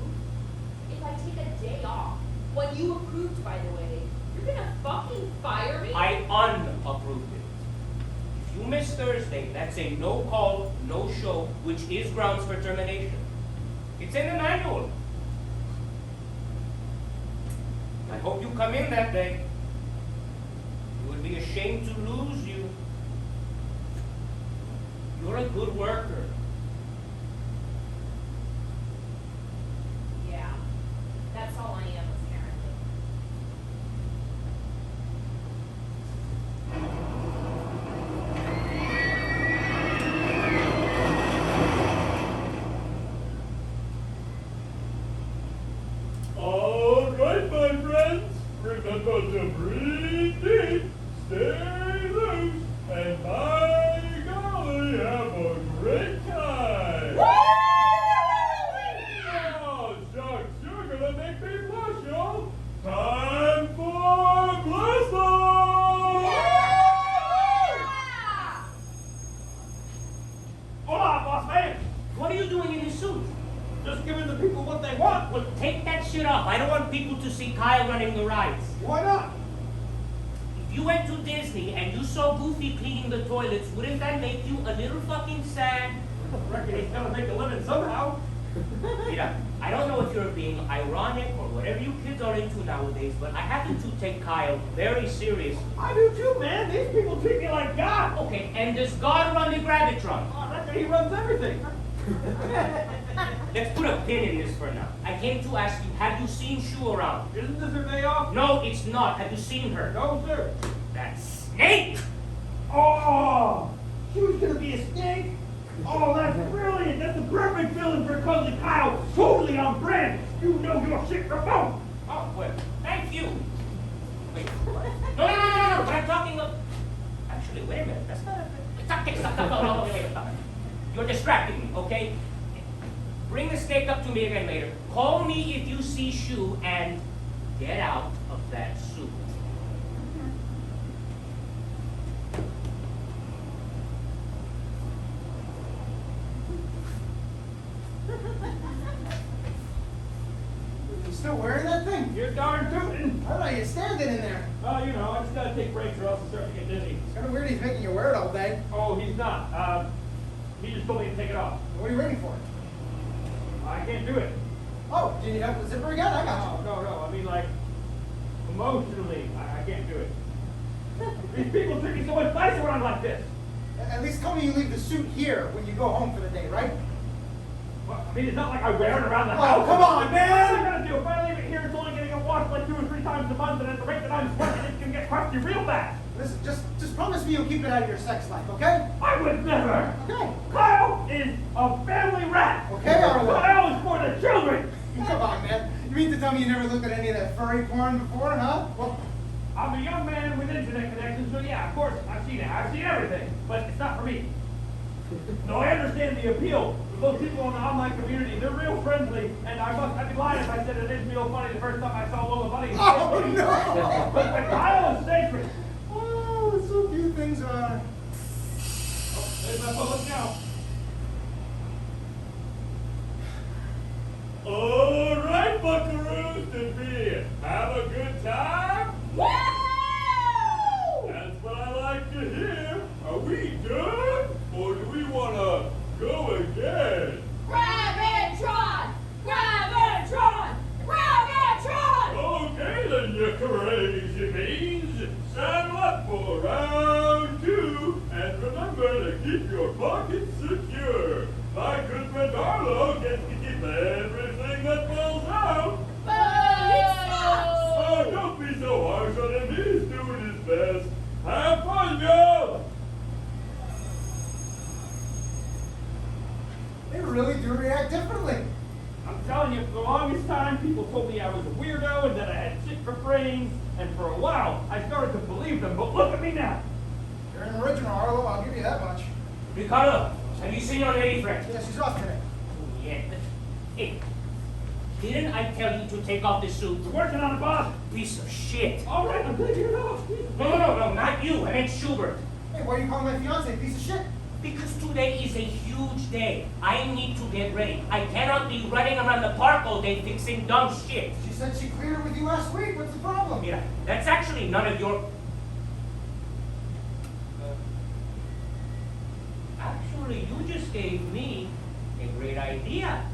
If I take a day off, what you approved, by the way, you're gonna fucking fire me? I unapproved it. If you miss Thursday, that's a no call, no show, which is grounds for termination. It's in the manual. I hope you come in that day. It would be a shame to lose you. You're a good worker. Yeah, that's all I am, apparently. All right, my friends, remember to breathe deep, stay loose, and by golly, have a great time. Oh, shucks, you're gonna make me blush, y'all. Time for blast off! Hola, boss man. What are you doing in this suit? Just giving the people what they want. Well, take that shit off. I don't want people to see Kyle running the rides. Why not? If you went to Disney and you saw Goofy cleaning the toilets, wouldn't that make you a little fucking sad? I reckon he's gotta make a living somehow. Mira, I don't know if you're being ironic or whatever you kids are into nowadays, but I happen to take Kyle very serious. I do too, man. These people treat me like God. Okay, and does God run the Gravitron? I reckon he runs everything. Let's put a pin in this for now. I came to ask you, have you seen Shu around? Isn't this her day off? No, it's not. Have you seen her? No, sir. That snake! Oh, she was gonna be a snake? Oh, that's brilliant! That's the perfect villain for Cousin Kyle! Totally on brand! You know your shit, Ramón! Oh, well, thank you. Wait, what? No, but I'm talking of... Actually, wait a minute. That's not a... Stop. No, wait, stop. You're distracting me, okay? Bring the steak up to me again later. Call me if you see Shu and get out of that suit. You still wearing that thing? You're darn tootin'! How are you standing in there? Oh, you know, I just gotta take breaks or else I start to get dizzy. It's kind of weird he's making you wear it all day. Oh, he's not. He just told me to take it off. What are you waiting for? I can't do it. Oh, do you have the zipper again? I got you. No. I mean, like, emotionally, I can't do it. These people treat me so much nicer when I'm like this. At least tell me you leave the suit here when you go home for the day, right? Well, I mean, it's not like I wear it around the Oh, house. come on, man! What am I gonna do? If I leave it here, it's only gonna get washed like 2 or 3 times a month, and at the rate that I'm sweating, it's gonna get crusty real bad. Listen, just promise me you'll keep it out of your sex life, okay? I would never. Okay. Kyle is a family rat. Okay, Arlo. Kyle is for the children. Come on, man. You mean to tell me you never looked at any of that furry porn before, huh? Well, I'm a young man with internet connections, so yeah, of course, I've seen it. I've seen everything, but it's not for me. No, I understand the appeal. Those people in the online community, they're real friendly, and I'd be lying if I said it didn't feel funny the first time I saw Lola Bunny. oh no! But Kyle is sacred. Oh, so few things are. Oh, there's my public now. All right, buckaroos, did we have a good time? Woo! That's what I like to hear. Are we done? Or do we want to go again? Gravitron! Gravitron! Gravitron! Okay, then, you crazy beans. Saddle up for round 2. And remember to keep your pockets secure. My good friend Arlo gets to keep everything that falls out. Oh, don't be so harsh on him. He's doing his best. Have fun, y'all! They really do react differently. I'm telling you, for the longest time, people told me I was a weirdo and that I had shit for brains, and for a while, I started to believe them, but look at me now. You're an original, Arlo. I'll give you that much. Ricardo, have you seen your lady friend? Yeah, she's off today. Yeah, but... Hey, didn't I tell you to take off the suit? We're working on it, boss. Piece of shit. All right, I'm glad you're off. No, not you. I meant Schubert. Hey, why are you calling my fiance a piece of shit? Because today is a huge day. I need to get ready. I cannot be running around the park all day fixing dumb shit. She said she cleared it with you last week. What's the problem? Mira, that's actually none of your... Actually, you just gave me a great idea.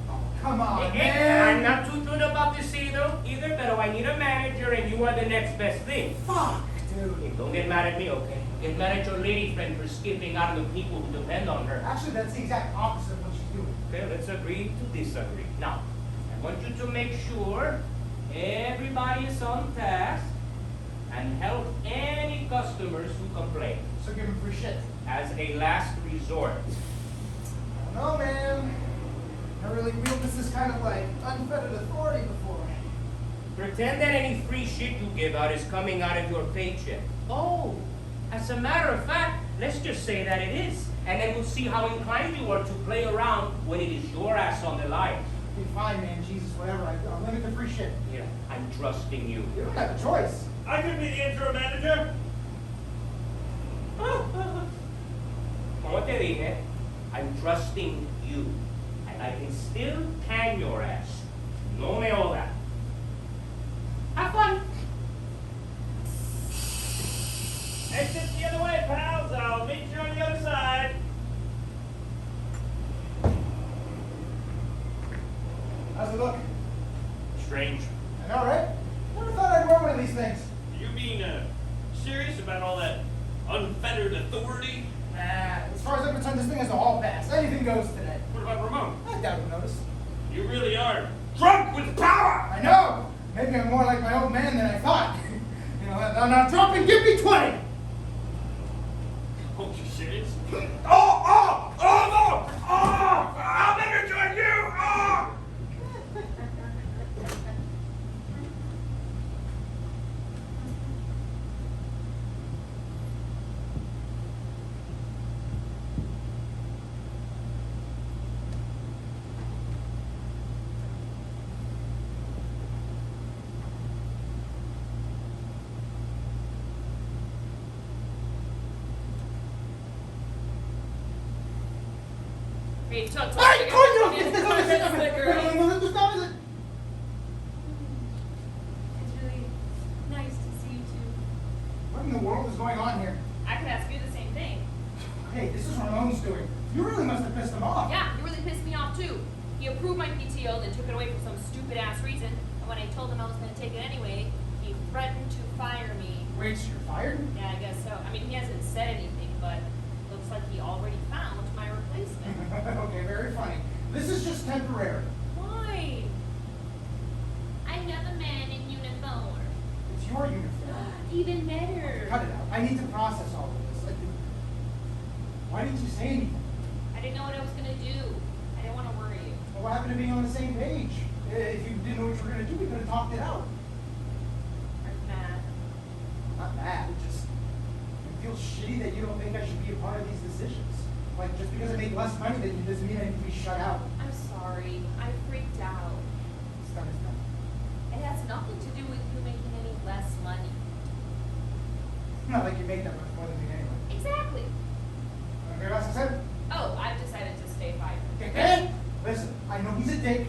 Oh, come on, I'm man. not too good about this either, but I need a manager and you are the next best thing. Fuck, dude. Hey, don't get mad at me, okay? Get mad at your lady friend for skipping out on the people who depend on her. Actually, that's the exact opposite of what she's doing. Okay, let's agree to disagree. Now, I want you to make sure everybody is on task and help any customers who complain So give him free shit. as a last resort. I don't know, man. I really wielded this kind of like unfettered authority before. Pretend that any free shit you give out is coming out of your paycheck. Oh, as a matter of fact, let's just say that it is. And then we'll see how inclined you are to play around when it is your ass on the line. Be fine, man. Jesus, whatever. I'll limit the free shit. Yeah, I'm trusting you. You don't have a choice. I could be the interim manager. Como te dije, I'm trusting you. And I can still can your ass. No me jodas. Have fun. Exit the other way, pals. I'll meet you on the other side. How's it look? Strange. I know, right? Never thought I'd wear one of these things. You mean serious about all that unfettered authority? As far as I'm concerned, this thing has a hall pass. Anything goes today. What about Ramón? I doubt he'll notice. You really are drunk with power! I know. Maybe I'm more like my old man than I thought. You know, now drop and give me 20. Oh, you serious? Oh! Hey, Toto. ¡Ay, coño! It's ¡Este no es really tú sabes! nice to see you too. What in the world is going on here? I could ask you the same thing. Hey, this is Ramon's doing. You really must have pissed him off. Yeah, you really pissed me off too. He approved my PTO, then took it away for some stupid ass reason. And when I told him I was going to take it anyway, he threatened to fire me. Wait, so you're fired? Yeah, I guess so. I mean, he hasn't said anything, but looks like he already found my replacement. Okay, very funny. This is just temporary. Why? I'm not a man in uniform. It's your uniform. Even better. Cut it out. I need to process all of this. Like, why didn't you say anything? I didn't know what I was gonna do. I didn't want to worry you. Well, what happened to being on the same page? If you didn't know what you were going to do, we could have talked it out. I'm mad. Not mad, it just it feels shitty that you don't think I should be a part of these decisions. Like, just because I make less money than you doesn't mean I need to be shut out. I'm sorry. I freaked out. It's done, it's done. It has nothing to do with you making any less money. Not like you make that much more than me anyway. Exactly. Okay, else I said? Oh, I've decided to stay fired. Okay, listen, I know he's a dick,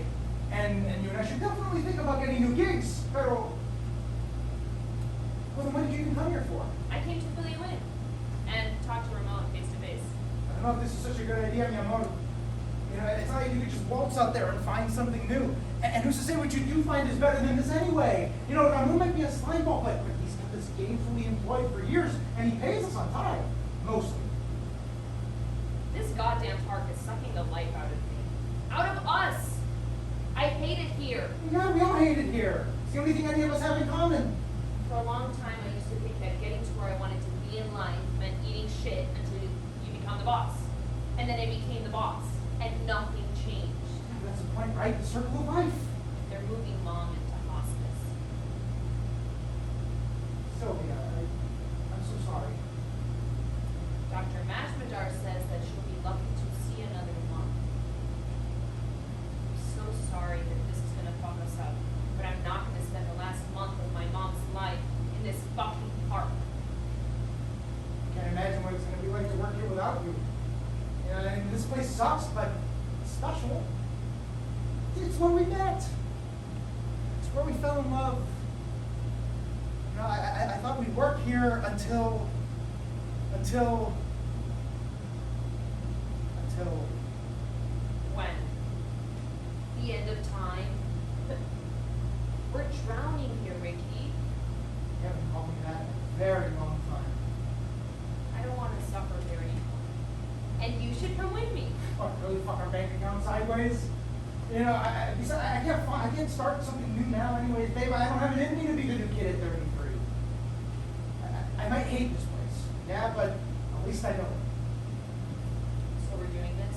and you and I should definitely think about getting new gigs, pero... Well, then what did you even come here for? I came to fill you in and talk to Ramón face to face. I don't know if this is such a good idea, mi amor. You know, it's not like you could just waltz out there and find something new. And who's to say what you do find is better than this anyway? You know, Ramón might be a slimeball, but he's got this gainfully employed for years, and he pays us on time. Mostly. This goddamn park is sucking the life out of me. Out of us! I hate it here. Yeah, we all hate it here. It's the only thing any of us have in common. For a long time, I used to think that getting to where I wanted to be in life meant eating shit until you become the boss. And then I became the boss, and nothing changed. Yeah, that's the point, right? The circle of life. They're moving Mom into hospice. Sylvia, I'm so sorry. Dr. Mashmadar says that she'll be lucky to see another month. I'm so sorry that this is going to fuck us up, but I'm not going to spend the last month of my mom's life in this fucking park. Can't imagine what it's going to be like to work here without you. You know, and this place sucks, but it's special. It's where we met. It's where we fell in love. You know, I thought we'd work here until When? The end of time? We're drowning here, Ricky. you haven't called me that in a very long time. I don't want to suffer here anymore. And you should come with me. Fuck, really fuck our bank account sideways? You know, besides, I can't start something new now anyways, babe. I don't have it in me to be the new kid at 33. I might hate this place, yeah, but at least I know it. So we're doing this?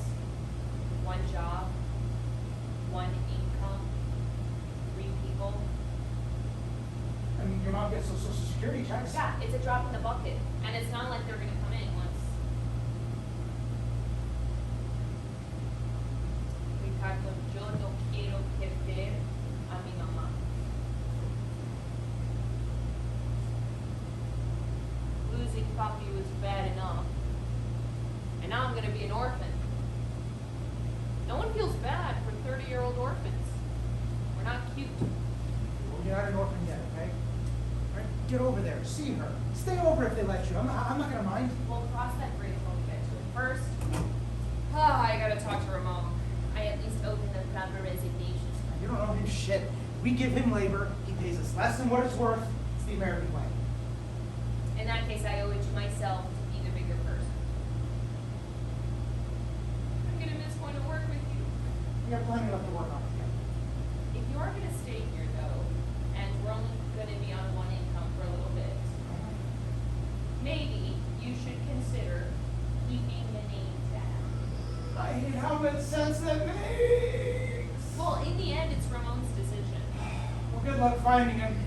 One job, one income, 3 people. I mean, your mom gets those Social Security checks. Yeah, it's a drop in the bucket. And it's not like they're going to come in once. Ricardo, yo no quiero perder a mi mamá. Losing Papi was bad enough. And now I'm going to be an orphan. No one feels bad for 30-year-old orphans. We're not cute. Well, you're not an orphan yet, okay? All right, get over there, see her. Stay over if they let you. I'm not gonna mind. We'll cross that bridge when we get to it. First, I gotta talk to Ramón. I at least owe him the proper resignation. You don't owe him shit. We give him labor. He pays us less than what it's worth. It's the American way. In that case, I owe it to myself to be the bigger person. I'm gonna miss going to work with you. We have plenty left to work on. If you are gonna stay here, though, and we're only gonna be on one income for a little bit, maybe you should consider keeping the name tag. I hate how much sense that makes. Well, in the end, it's Ramon's decision. Well, good luck finding him.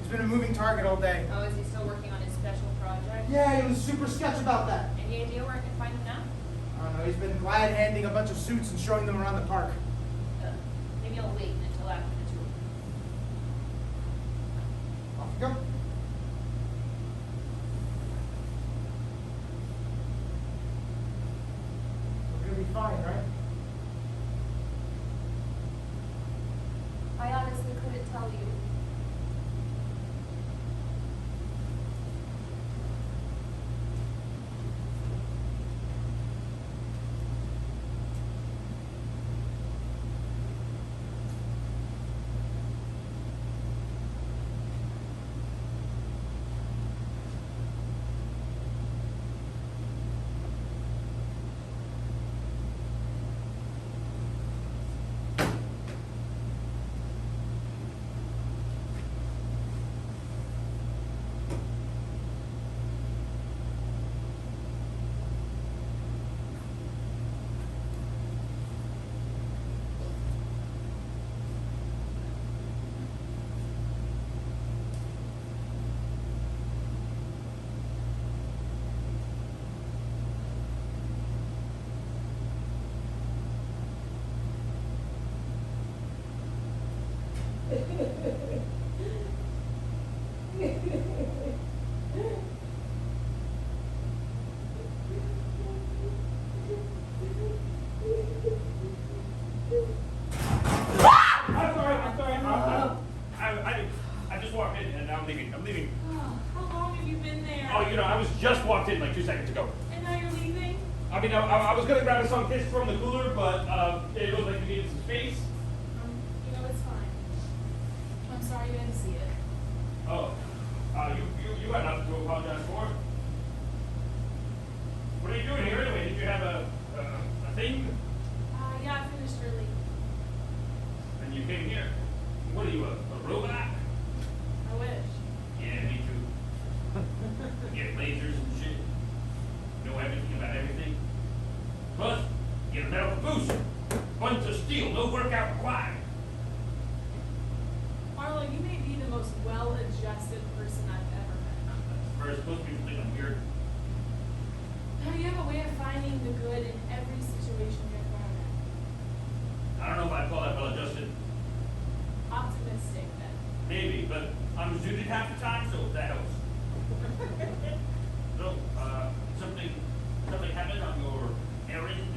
He's been a moving target all day. Oh, is he still working on his special project? Yeah, he was super sketch about that. Any idea where I can find him now? I don't know, he's been glad handing a bunch of suits and showing them around the park. Maybe I'll wait until after the tour. Off you go. We're gonna be fine, right? I honestly couldn't tell you. I just walked in and I'm leaving. Oh, how long have you been there? Oh, I was just walked in like 2 seconds ago. And now you're leaving? I mean, I was gonna grab some fish from the cooler, but it looked like you needed some space. It's fine. I'm sorry you didn't see it. Oh, you got nothing to apologize for. What are you doing here anyway? Did you have a thing? Yeah, I finished early. And you came here? What are you, a robot? I wish. Yeah, me too. Get lasers and shit. Know everything about everything. Plus, get a medical boost. Bunch of steel, no workout required. Arlo, you may be the most well-adjusted person I've ever met. First, most people think I'm weird. Now you have a way of finding the good in every situation you're thrown in. I don't know if I'd call that well-adjusted. Optimistic, then. Maybe, but I'm zooted half the time, so that helps. So, something happened on your errand?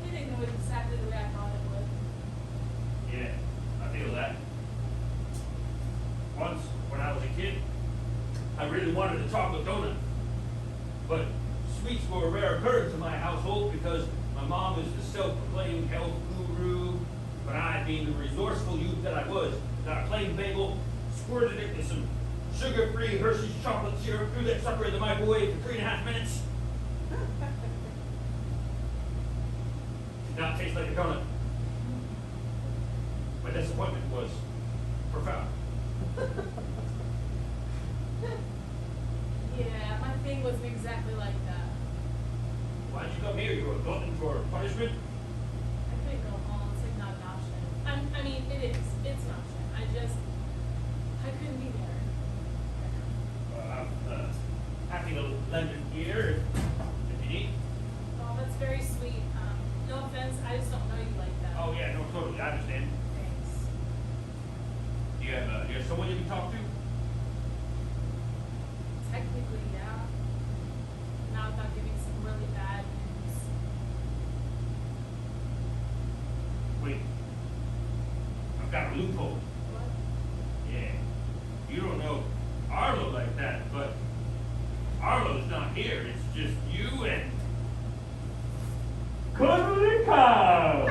You didn't go exactly the way I thought it would. Yeah, I feel that. Once, when I was a kid, I really wanted a chocolate donut. But sweets were a rare occurrence in my household because my mom was the self-proclaimed health guru, but I, being the resourceful youth that I was, got a plain bagel, squirted it with some sugar-free Hershey's chocolate syrup, threw that sucker in the microwave for 3.5 minutes. Did not taste like a donut. My disappointment was profound. Yeah, my thing wasn't exactly like that. Why'd you come here? You were a glutton for punishment? I couldn't go home. It's like not an option. I mean, it is. It's an option. I couldn't be there. I'm happy to lend an ear if you need. Oh, that's very sweet. No offense, I just don't know you like that. Oh yeah, no, totally, I understand. Thanks. Do you have someone you can talk to? Technically, yeah. Not without giving some really bad news. Wait, I've got a loophole. What? Yeah, you don't know Arlo like that, but Arlo's not here. It's just you and Cuddly Cow.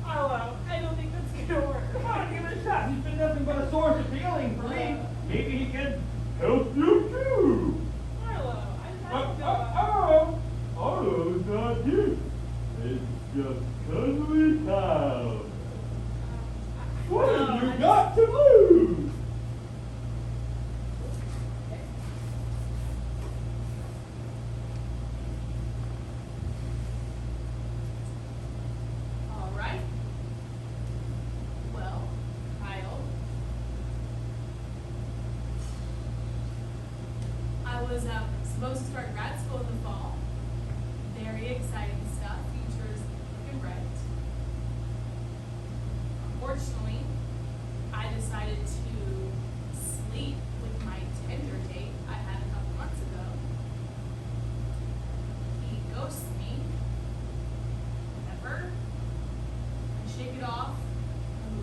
Arlo, I don't think that's gonna work. Come on, give it a shot. He's been nothing but a source of healing for me. Maybe he can help you too. Arlo, I don't know. Arlo's not here. It's just Cuddly Cow. What have you got to lose? All right. Well, Kyle, I was supposed to start grad school in the fall. Very exciting stuff. Futures looking bright. Unfortunately, I decided to sleep with my Tinder date I had a couple months ago. He ghosts me. Whatever. I shake it off and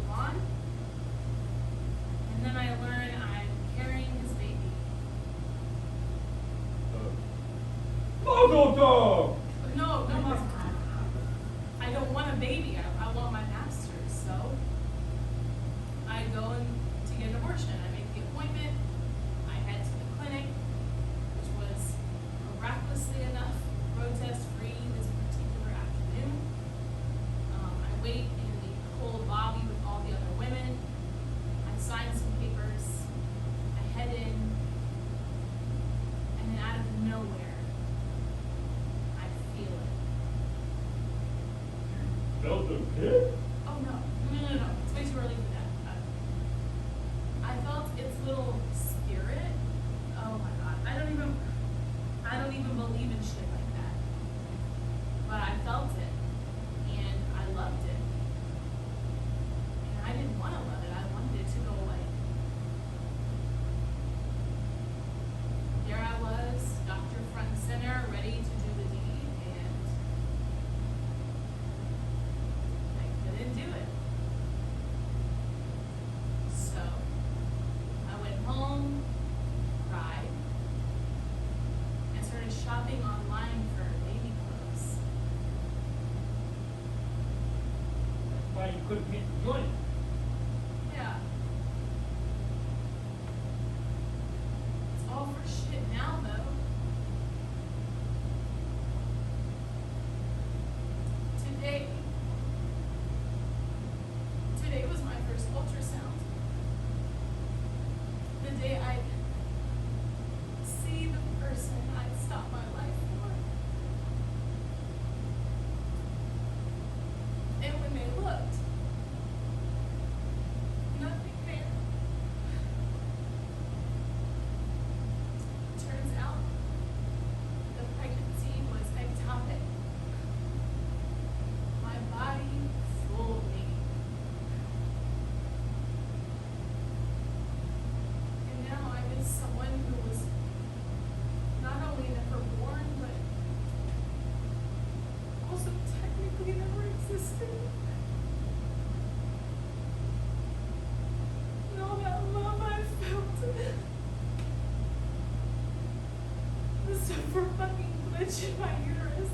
Muzzle top! No, Mom. I don't want a baby. I want my master's. So I go in to get an abortion. I make the appointment. I head to the clinic, which was miraculously enough protest-free this particular afternoon. I wait in the cold lobby with all the other women. I sign some papers. I head in, and then out of nowhere, I feel it. Felt a kick? Oh no. It's way too early for that. I felt its little spirit. Oh my god. I don't even believe in shit like that. But I felt it. And I loved it. And I didn't want to love it. I wanted it to go away. There I was, doctor front and center, ready to do the deed, and I couldn't do it. So I went home, cried, and started shopping online for baby clothes. Why you couldn't get the joint? Yeah. It's all for shit now, though. Today was my first ultrasound. The day I see the person I'd stop my life for. And when they looked, nothing there. Turns out the pregnancy was ectopic. My body fooled me. And now I'm with someone who was not only never born, but also technically never existed. And all that love I felt was so for fucking glitch in my uterus.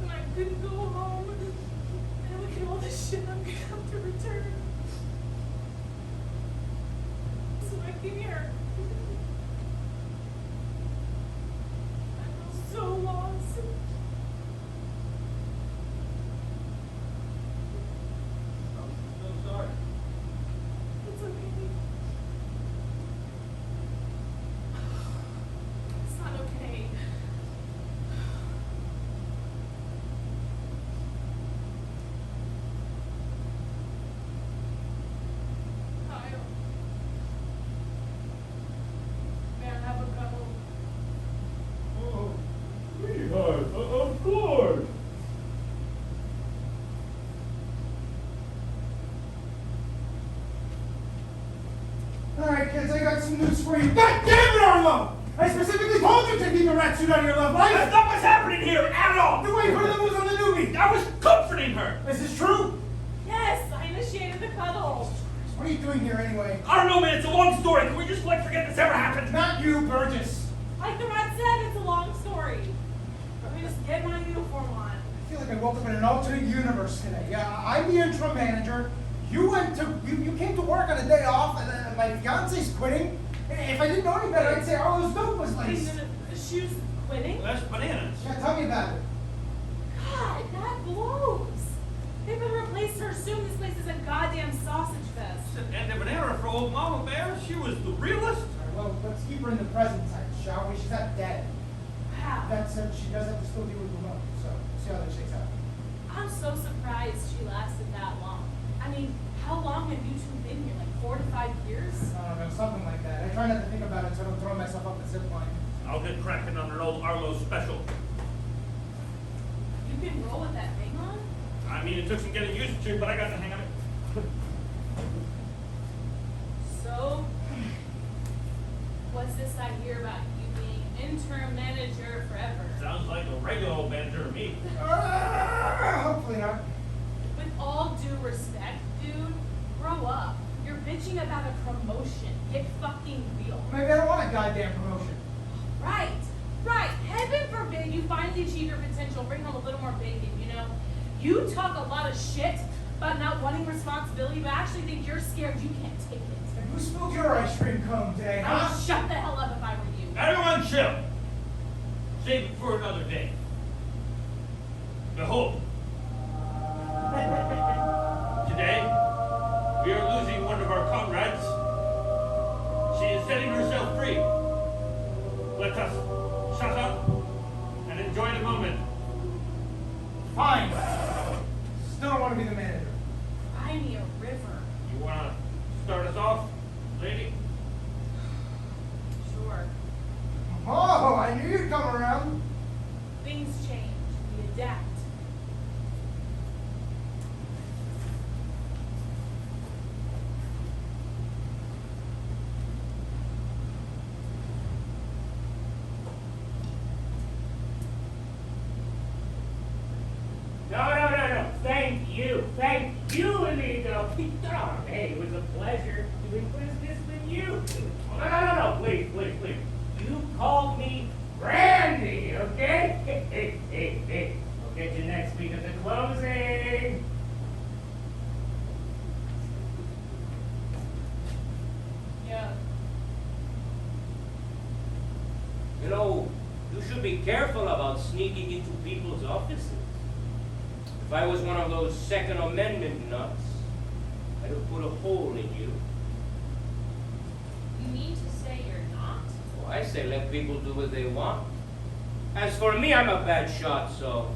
And I couldn't go home. And look at all the shit I'm gonna have to return. So I came here. I feel so lost. I'm so sorry. It's okay. It's not okay. Kyle. May I have a cuddle? Oh, sweetheart, of course. Alright, kids, I got some news for you. God damn it, Arlo! I specifically told you to keep a rat suit out of your love life! That's not what's happening here at all! The way you heard the news on the newbie! I was comforting her! Is this true? Yes, I initiated the cuddle. What are you doing here anyway? I don't know, man, it's a long story. Can we just forget this ever happened? Not you, Burgess. Like the rat said, it's a long story. Let me just get my uniform on. I feel like I woke up in an alternate universe today. Yeah, I'm the interim manager. You came to work on a day off, and my fiance's quitting. If I didn't know any better, I'd say Arlo's dope was Wait a laced. minute, the shoe's quitting? That's bananas. Yeah, tell me about it. God, that blows. They've been replaced her soon. This place is a goddamn sausage fest. And the banana for old Mama Bear, she was the realest. All right, well, let's keep her in the present tense, shall we? She's not dead. Wow. That said, she does have to still deal with Ramón, so we'll see how that shakes out. I'm so surprised she lasted that long. I mean, how long have you two been here? Like 4 to 5 years? I don't know, something like that. I try not to think about it so I don't throw myself up the zip line. I'll get cracking on an old Arlo special. You can roll with that thing on? I mean, it took some getting used to, but I got the hang of it. So, what's this I hear about you being interim manager forever? Sounds like a regular old manager to me. Hopefully not. With all due respect, dude, grow up. Your bitch bitching about a promotion. Get fucking real. Maybe I don't want a goddamn promotion. Right. Heaven forbid you finally achieve your potential, bring home a little more bacon, you know? You talk a lot of shit about not wanting responsibility, but I actually think you're scared you can't take it. And who spilled your ice cream cone today, I huh? would shut the hell up if I were you. Everyone chill. Save it for another day. Behold. Today, we are losing one of our comrades. She is setting herself free. Let us shut up and enjoy the moment. Fine. Still don't want to be the manager. Cry me a river. You want to start us off, lady? Sure. Oh, I knew you'd come around. Things change. We adapt. No. Thank you, amigo. Oh, hey, it was a pleasure doing business with you. No. Please. You called me Randy, okay? Hey. I'll get you next week at the closing. Yeah. You know, you should be careful about sneaking into people's offices. If I was one of those Second Amendment nuts, I'd have put a hole in you. You mean to say you're not? Well, I say let people do what they want. As for me, I'm a bad shot, so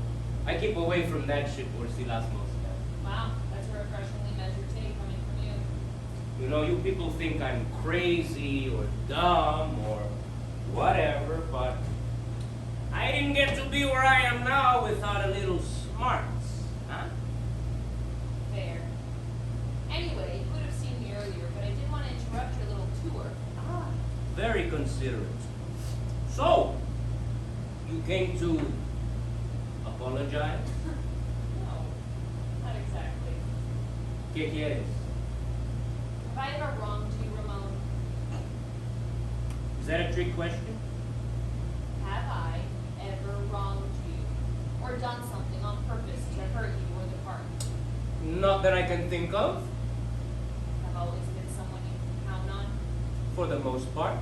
I keep away from that shit por si las moscas. Wow, that's a refreshingly measured take coming from you. You know, you people think I'm crazy or dumb or whatever, but I didn't get to be where I am now without a little smarts, huh? Fair. Anyway, you would have seen me earlier, but I did want to interrupt your little tour. Very considerate. So, you came to apologize? No, not exactly. ¿Qué quieres? Have I ever wronged you, Ramón? Is that a trick question? Have I ever wronged you? Or done something on purpose to hurt you or the party? Not that I can think of, I've always been someone you can count on. for the most part.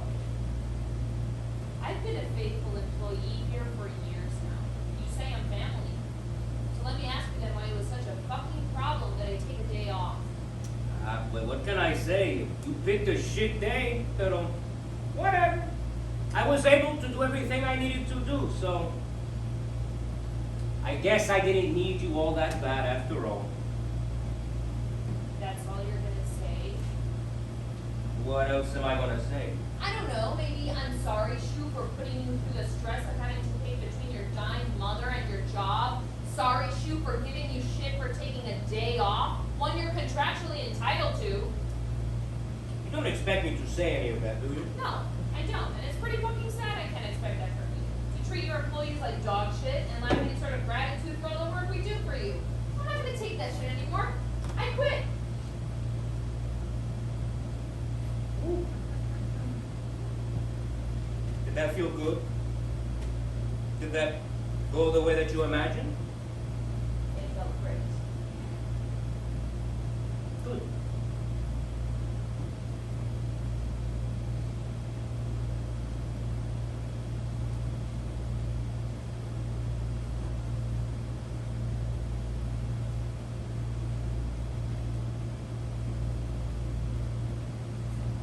I've been a faithful employee here for years now. You say I'm family. So let me ask you then why it was such a fucking problem that I take a day off. Well, what can I say? You picked a shit day, pero whatever. I was able to do everything I needed to do, so I guess I didn't need you all that bad after all. That's all you're gonna say? What else am I gonna say? I don't know, maybe I'm sorry, Shu, for putting you through the stress of having to pick between your dying mother and your job. Sorry, Shu, for giving you shit for taking a day off, one you're contractually entitled to. You don't expect me to say any of that, do you? No, I don't, and it's pretty fucking sad I can't expect that from you. To treat your employees like dog shit and lack any sort of gratitude for all the work we do for you. I'm not gonna take that shit anymore. I quit. Did that feel good? Did that go the way that you imagined? It felt great. Good.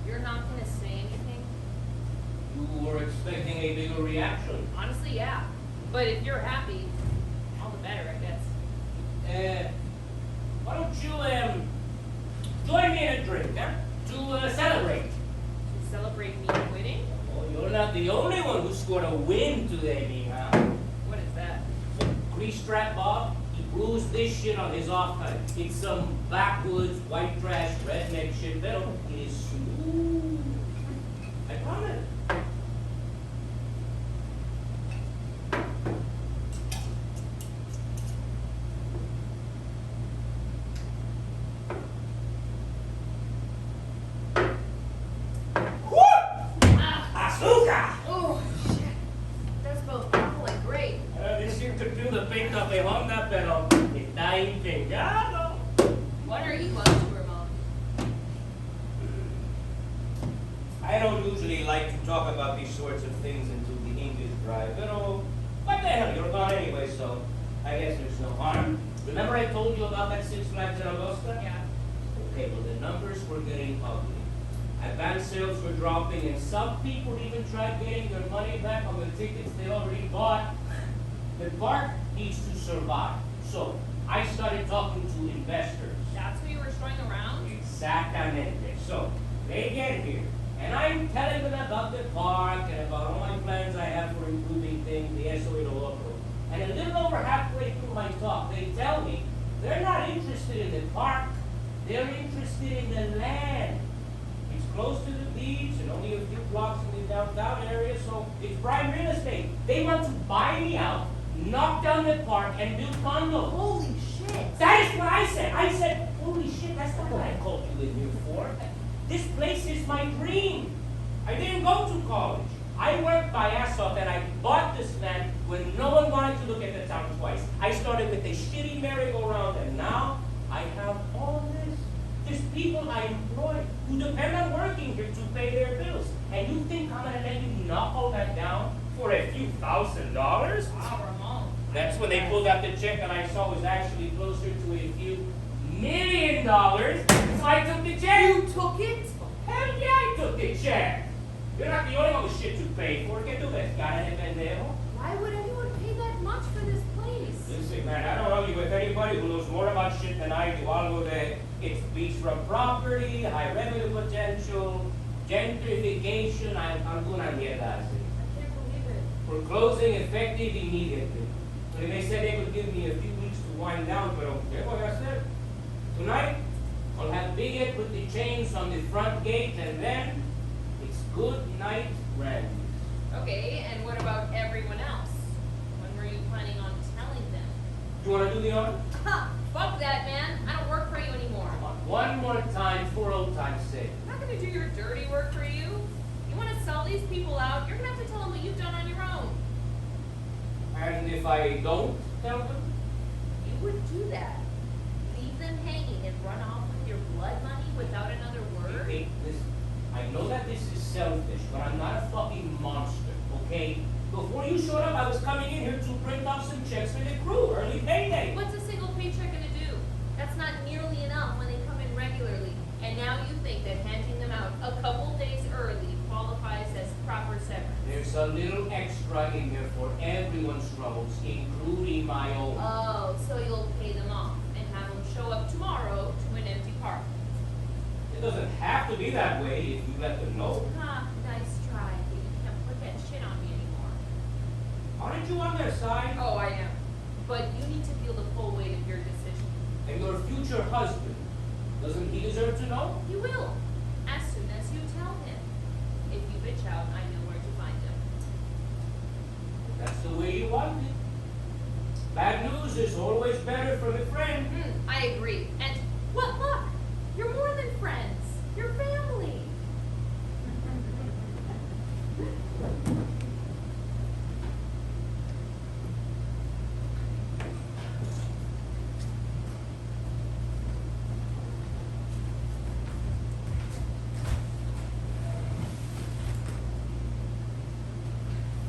You're not gonna say anything? You were expecting a bigger reaction. Honestly, yeah. But if you're happy, all the better, I guess. Why don't you, join me in a drink, huh? To celebrate. To celebrate me quitting? Oh, you're not the only one who scored a win today, Mija. What is that? Grease trap Bob, he bruised this shit on his off time. It's some backwoods, white trash, redneck shit, pero it is smooth. I promise. Está empeñado. What are you up to, Ramón? I don't usually like to talk about these sorts of things until the ink is dry, but what the hell, you're gone anyway, so I guess there's no harm. Remember I told you about that Six Flags in Augusta? Yeah. Okay, well the numbers were getting ugly. Advance sales were dropping, and some people even tried getting their money back on the tickets they already bought. The park needs to survive, so I started talking to investors. That's who you were showing around? Exactamente. So, they get here, and I'm telling them about the park and about all my plans I have for improving things, the eso y lo otro. And a little over halfway through my talk, they tell me they're not interested in the park, they're interested in the land. It's close to the beach and only a few blocks in the downtown area, so it's prime real estate. They want to buy me out, knock down the park, and build condos. Holy shit! That is what I said. I said, holy shit, that's not what I called you in here for. This place is my dream. I didn't go to college. I worked my ass off and I bought this land when no one wanted to look at the town twice. I started with a shitty merry-go-round and now I have all this. There's people I employ who depend on working here to pay their bills. And you think I'm gonna let you knock all that down for a few $1,000? Wow, Ramón. That's when they pulled out the check and I saw it was actually closer to a few $1 million. So I took the check. You took it? Hell yeah, I took the check. You're not the only one with shit to pay for. ¿Qué tú ves, cara de pendejo? Why would anyone pay that much for this place? Listen, man, I don't argue with anybody who knows more about shit than I do. I'll go there. It's beachfront property, high revenue potential, gentrification. I'm gonna get that. I can't believe it. For closing effective immediately. So they said they would give me a few weeks to wind down, but ¿qué voy a hacer? Tonight, I'll have Biggie put the chains on the front gate, and then it's good night, Randy. Okay, and what about everyone else? When were you planning on telling them? Do you want to do the honor? Ha! Fuck that, man. I don't work for you anymore. Come on, one more time for old time's sake. I'm not gonna do your dirty work for you. You wanna sell these people out, you're gonna have to tell them what you've done on your own. And if I don't tell them? You would do that. Leave them hanging and run off with your blood money without another word? Hey, listen, I know that this is selfish, but I'm not a fucking monster, okay? Before you showed up, I was coming in here to print off some checks for the crew, early payday. What's a single paycheck gonna do? That's not nearly enough when they come in regularly. And now you think that handing them out a couple days early qualifies as proper severance. There's a little extra in there for everyone's troubles, including my own. Oh, so you'll pay them off and have them show up tomorrow to an empty park. It doesn't have to be that way if you let them know. Ha, nice try, but you can't put that shit on me anymore. Aren't you on their side? Oh, I am. But you need to feel the full weight of your decision. And your future husband, doesn't he deserve to know? You will, as soon as you tell him. If you bitch out, I know where to find him. That's the way you want it. Bad news is always better from a friend. I agree. And what luck? You're more than friends. You're family.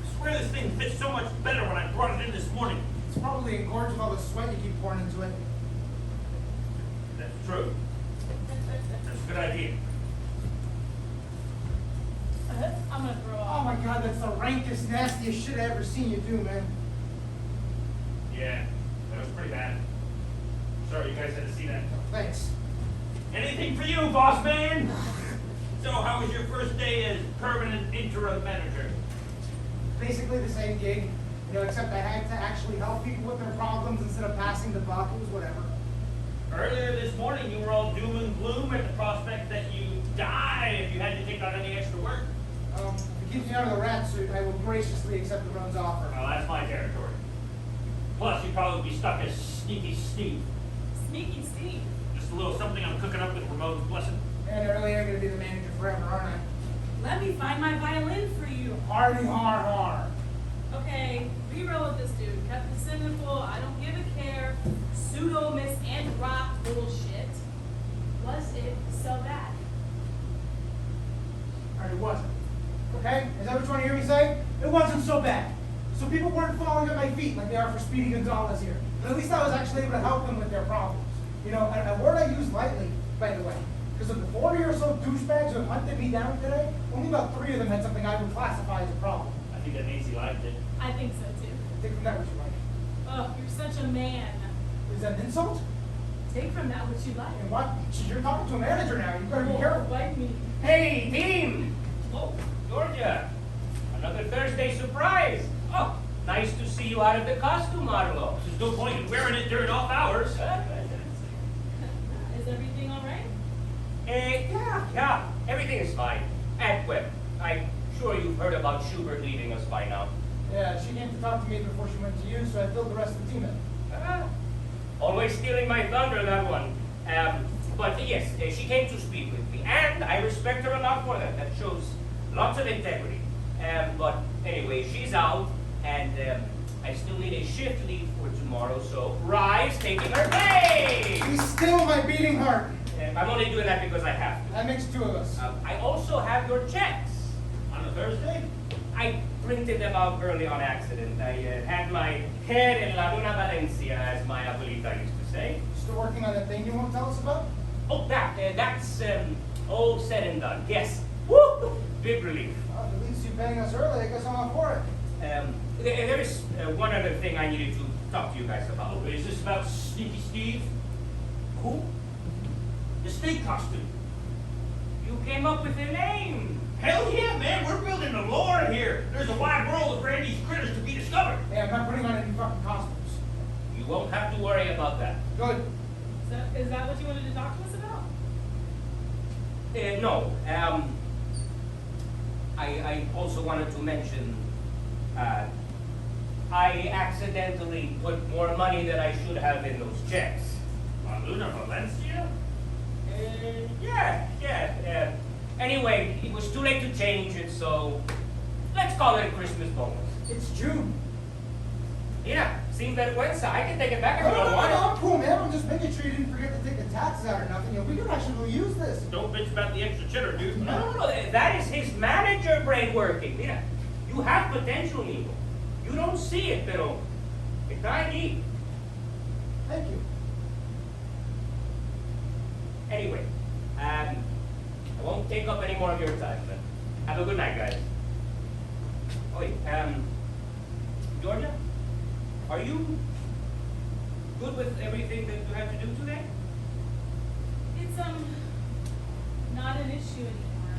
I swear this thing fits so much better when I brought it in this morning. It's probably engorged with all the sweat you keep pouring into it. That's true. That's a good idea. I'm gonna throw Oh up. my god, that's the rankest, nastiest shit I ever seen you do, man. Yeah, that was pretty bad. Sorry you guys had to see that. Thanks. Anything for you, boss man? So, how was your first day as permanent interim manager? Basically the same gig, you know, except I had to actually help people with their problems instead of passing the buck. It was whatever. Earlier this morning, you were all doom and gloom at the prospect that you'd die if you had to take on any extra work. If it keeps me out of the rat suit, I will graciously accept the Ramon's offer. Well, that's my territory. Plus, you'd probably be stuck as Sneaky Steve. Sneaky Steve. Just a little something I'm cooking up with Ramon's blessing. And earlier, I'm gonna be the manager forever, aren't I? Let me find my violin for you. Hardy har har. Okay, Reroll with this dude. Kept it simple, I don't give a care, pseudo Miss and rock bullshit. Was it so bad? Alright, it wasn't. Okay? Is that what you want to hear me say? It wasn't so bad. So people weren't falling at my feet like they are for Speedy Gonzalez here. But at least I was actually able to help them with their problems. You know, a word I use lightly, by the way. Because of the 40 or so douchebags who have hunted me down today, only about 3 of them had something I would classify as a problem. I think that means he liked it. I think so too. Take from that what you like. Oh, you're such a man. Is that an insult? Take from that what you like. And what? You're talking to a manager now. You've got to be careful. Bite me. Hey, team! Oh, Georgia. Another Thursday surprise. Oh, nice to see you out of the costume, Arlo. There's no point in wearing it during off hours. Is everything all right? Yeah, everything is fine. And, well, I'm sure you've heard about Schubert leaving us by now. Yeah, she came to talk to me before she went to you, so I filled the rest of the team in. Always stealing my thunder, that one. But yes, she came to speak with me, and I respect her a lot for that. That shows lots of integrity. But anyway, she's out, and I still need a shift leave for tomorrow, so Rye's taking her place! She's still my beating heart. I'm only doing that because I have to. That makes 2 of us. I also have your checks. On a Thursday? I printed them out early on accident. I had my head in La Luna Valencia, as my abuelita used to say. Still working on that thing you won't tell us about? Oh, that's all said and done. Yes. Woo! Big relief. Well, at least you paying us early. I guess I'm all for it. There is one other thing I needed to talk to you guys about. Oh, is this about Sneaky Steve? Who? The snake costume. You came up with a name. Hell yeah, man, we're building the lore here. There's a wide world of Randy's critters to be discovered. Hey, I'm not putting on any fucking costumes. You won't have to worry about that. Good. So, is that what you wanted to talk to us about? No. I also wanted to mention, I accidentally put more money than I should have in those checks. La Luna Valencia? Yeah. Anyway, it was too late to change it, so let's call it a Christmas bonus. It's June. Yeah, seems vergüenza. I can take it back if No, you no, don't no, want no, it. I'm cool, man. I'm just making sure you didn't forget to take the taxes out or nothing. You know, we could actually use this. Don't bitch about the extra cheddar, dude. No, that is his manager brain working. Yeah, you have potential, Nico. You don't see it, pero está allí. Thank you. Anyway, I won't take up any more of your time, but have a good night, guys. Oh, wait, Georgia, are you good with everything that you have to do today? It's, not an issue anymore.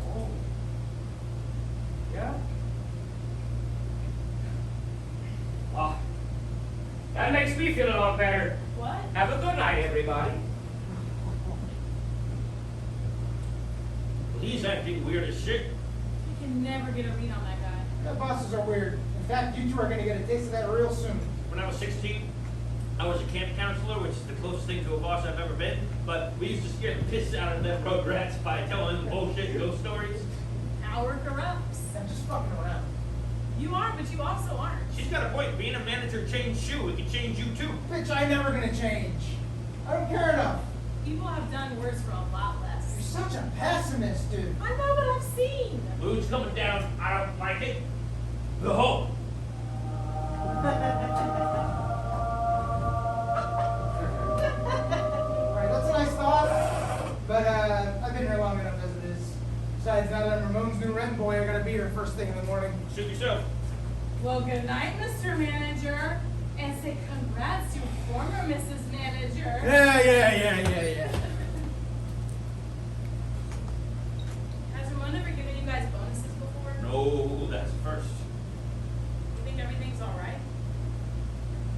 Oh. Yeah? Ah, that makes me feel a lot better. What? Have a good night, everybody. He's acting weird as shit. You can never get a read on that guy. The bosses are weird. In fact, you 2 are going to get a taste of that real soon. When I was 16, I was a camp counselor, which is the closest thing to a boss I've ever been. But we used to scare the piss out of them road rats by telling them bullshit ghost stories. Power corrupts. I'm just fucking around. You aren't, but you also aren't. She's got a point. Being a manager changed you. It can change you too. Bitch, I never going to change. I don't care enough. People have done worse for a lot You're less. such a pessimist, dude. I know what I've seen. Mood's coming down. I don't like it. The hope. Alright, that's a nice thought. But I've been here long enough as it is. Besides, now that I'm Ramon's new rent boy, I gotta be here first thing in the morning. Suit yourself. Well, good night, Mr. Manager. And say congrats to former Mrs. Manager. Yeah. Has Ramón ever given you guys bonuses before? No, that's first. You think everything's all right?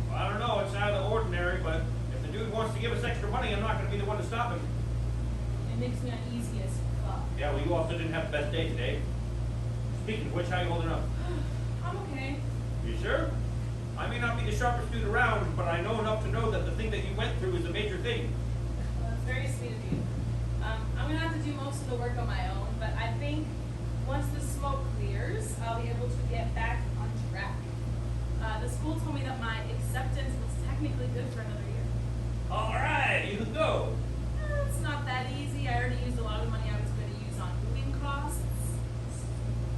Well, I don't know. It's out of the ordinary, but if the dude wants to give us extra money, I'm not going to be the one to stop him. It makes me uneasy as fuck. Yeah, well, you also didn't have the best day today. Speaking of which, how you holding up? I'm okay. You sure? I may not be the sharpest dude around, but I know enough to know that the thing that you went through is a major thing. Well, that's very sweet of you. I'm gonna have to do most of the work on my own, but I think once the smoke clears, I'll be able to get back the school told me that my acceptance was technically good for another year. All right, you can go. It's not that easy. I already used a lot of the money I was going to use on moving costs.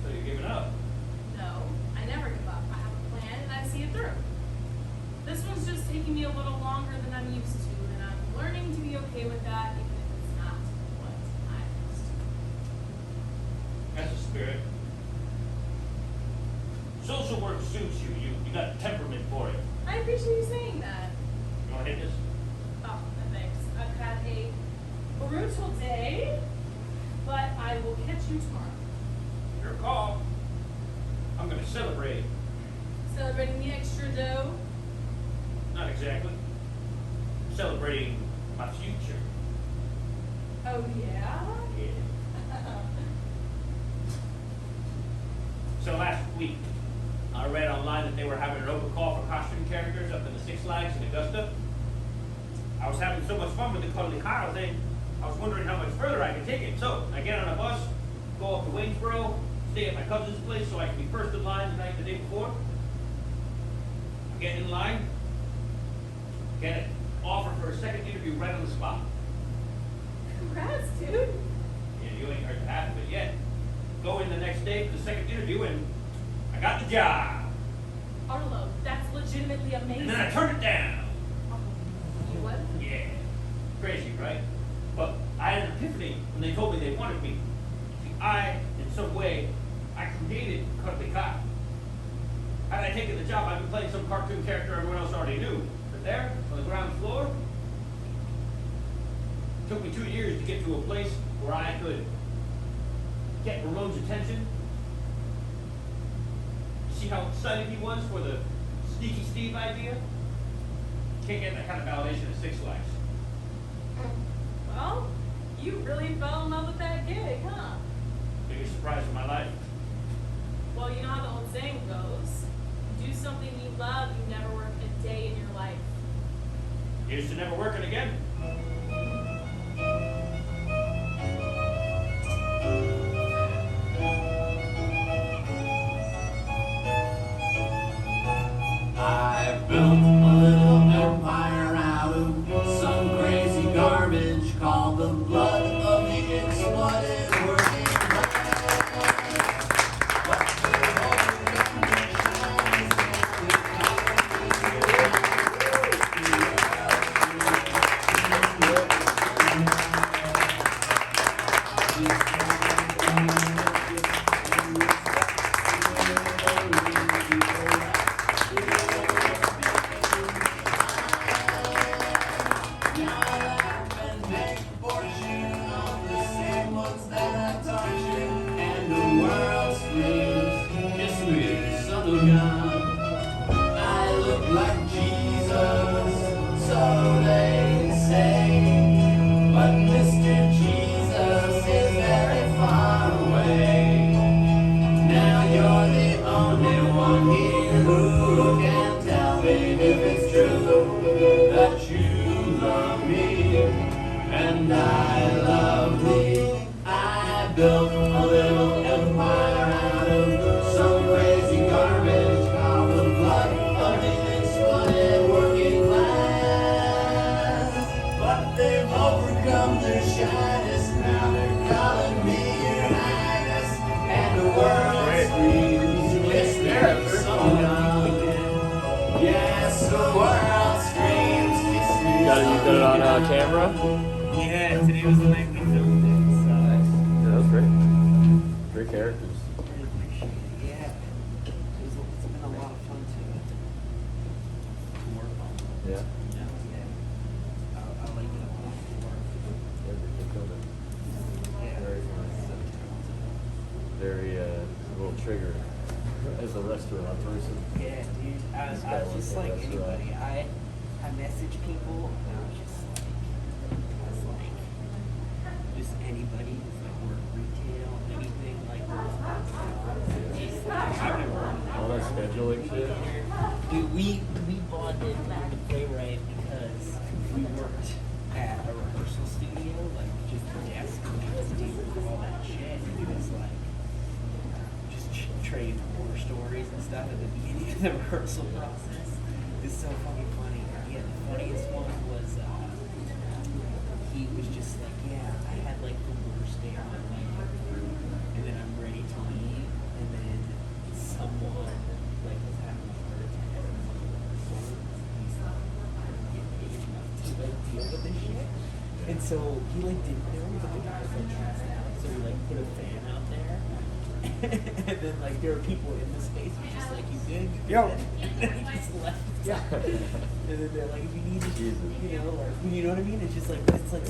So you're giving up? No, I never give up. I have a plan and I see it through. This one's just taking me a little longer than I'm used to, and I'm learning to be okay with that, even if it's not what I'm used to. That's the spirit. Social work suits you. You got temperament for it. I appreciate you saying that. You want to hit this? Oh, no thanks. I've had a brutal day, but I will catch you tomorrow. Your call. I'm going to celebrate. Celebrating the extra dough. Not exactly. Celebrating my future. Oh, yeah? Yeah. So last week, I read online that they were having an open call for costume characters up in the Six Flags in Augusta. I was having so much fun with the cuddly Kyle thing, I was wondering how much further I could take it. So I get on a bus, go up to Waynesboro, stay at my cousin's place so I can be first in line the day before. I get in line, get an offer for a second interview right on the spot. Congrats, dude. Yeah, you ain't heard half of it yet. Go in the next day for the second interview and I got the job. Arlo, that's legitimately amazing. And then I turned it down. You what? Yeah, crazy, right? But I had an epiphany when they told me they wanted me. See, in some way, I created Cuddly Kyle. Had I taken the job, I'd be playing some cartoon character everyone else already knew. But there, on the ground floor, it took me 2 years to get to a place where I could get Ramon's attention. See how excited he was for the Sneaky Steve idea? Can't get that kind of validation at Six Flags. Well, you really fell in love with that gig, huh? Biggest surprise of my life. Well, you know how the old saying goes. You do something you love, you never work a day in your life. Here's to never working again. I built a little empire out of some crazy garbage called the blood of the exploited working camera? Yeah, today was the night we filmed it, so. Yeah, that was great. Great characters. Really appreciate it. Yeah. It's been a lot of fun to work on. Yeah. Yeah. I like it a lot. Yeah, they killed it. Yeah. Very Very, little trigger as a restaurant person. Yeah, dude. I was just like anybody. I message people and I was like, just anybody who's like work retail, anything like this. I've never heard of that. All that scheduling shit. Dude, we bonded with the playwright because we worked at a rehearsal studio, like just a desk, and we had to deal with all that shit. And we just like, trade horror stories and stuff. stuff at the beginning of the rehearsal process is so fucking funny. Yeah, the funniest one was he was just like, yeah, I had like the worst day of my life, and then I'm ready to leave, and then someone like was having a heart attack, so he's not getting paid enough to like deal with this shit, and so he like didn't know that the guy was like passed out, so he like put a fan out there. And then like there were people in the space who were just like, you good? You Yo. good? And then he just left. Yeah. And then they're like, if you need to, Jesus. you know, like, you know what I mean? It's just like, it's like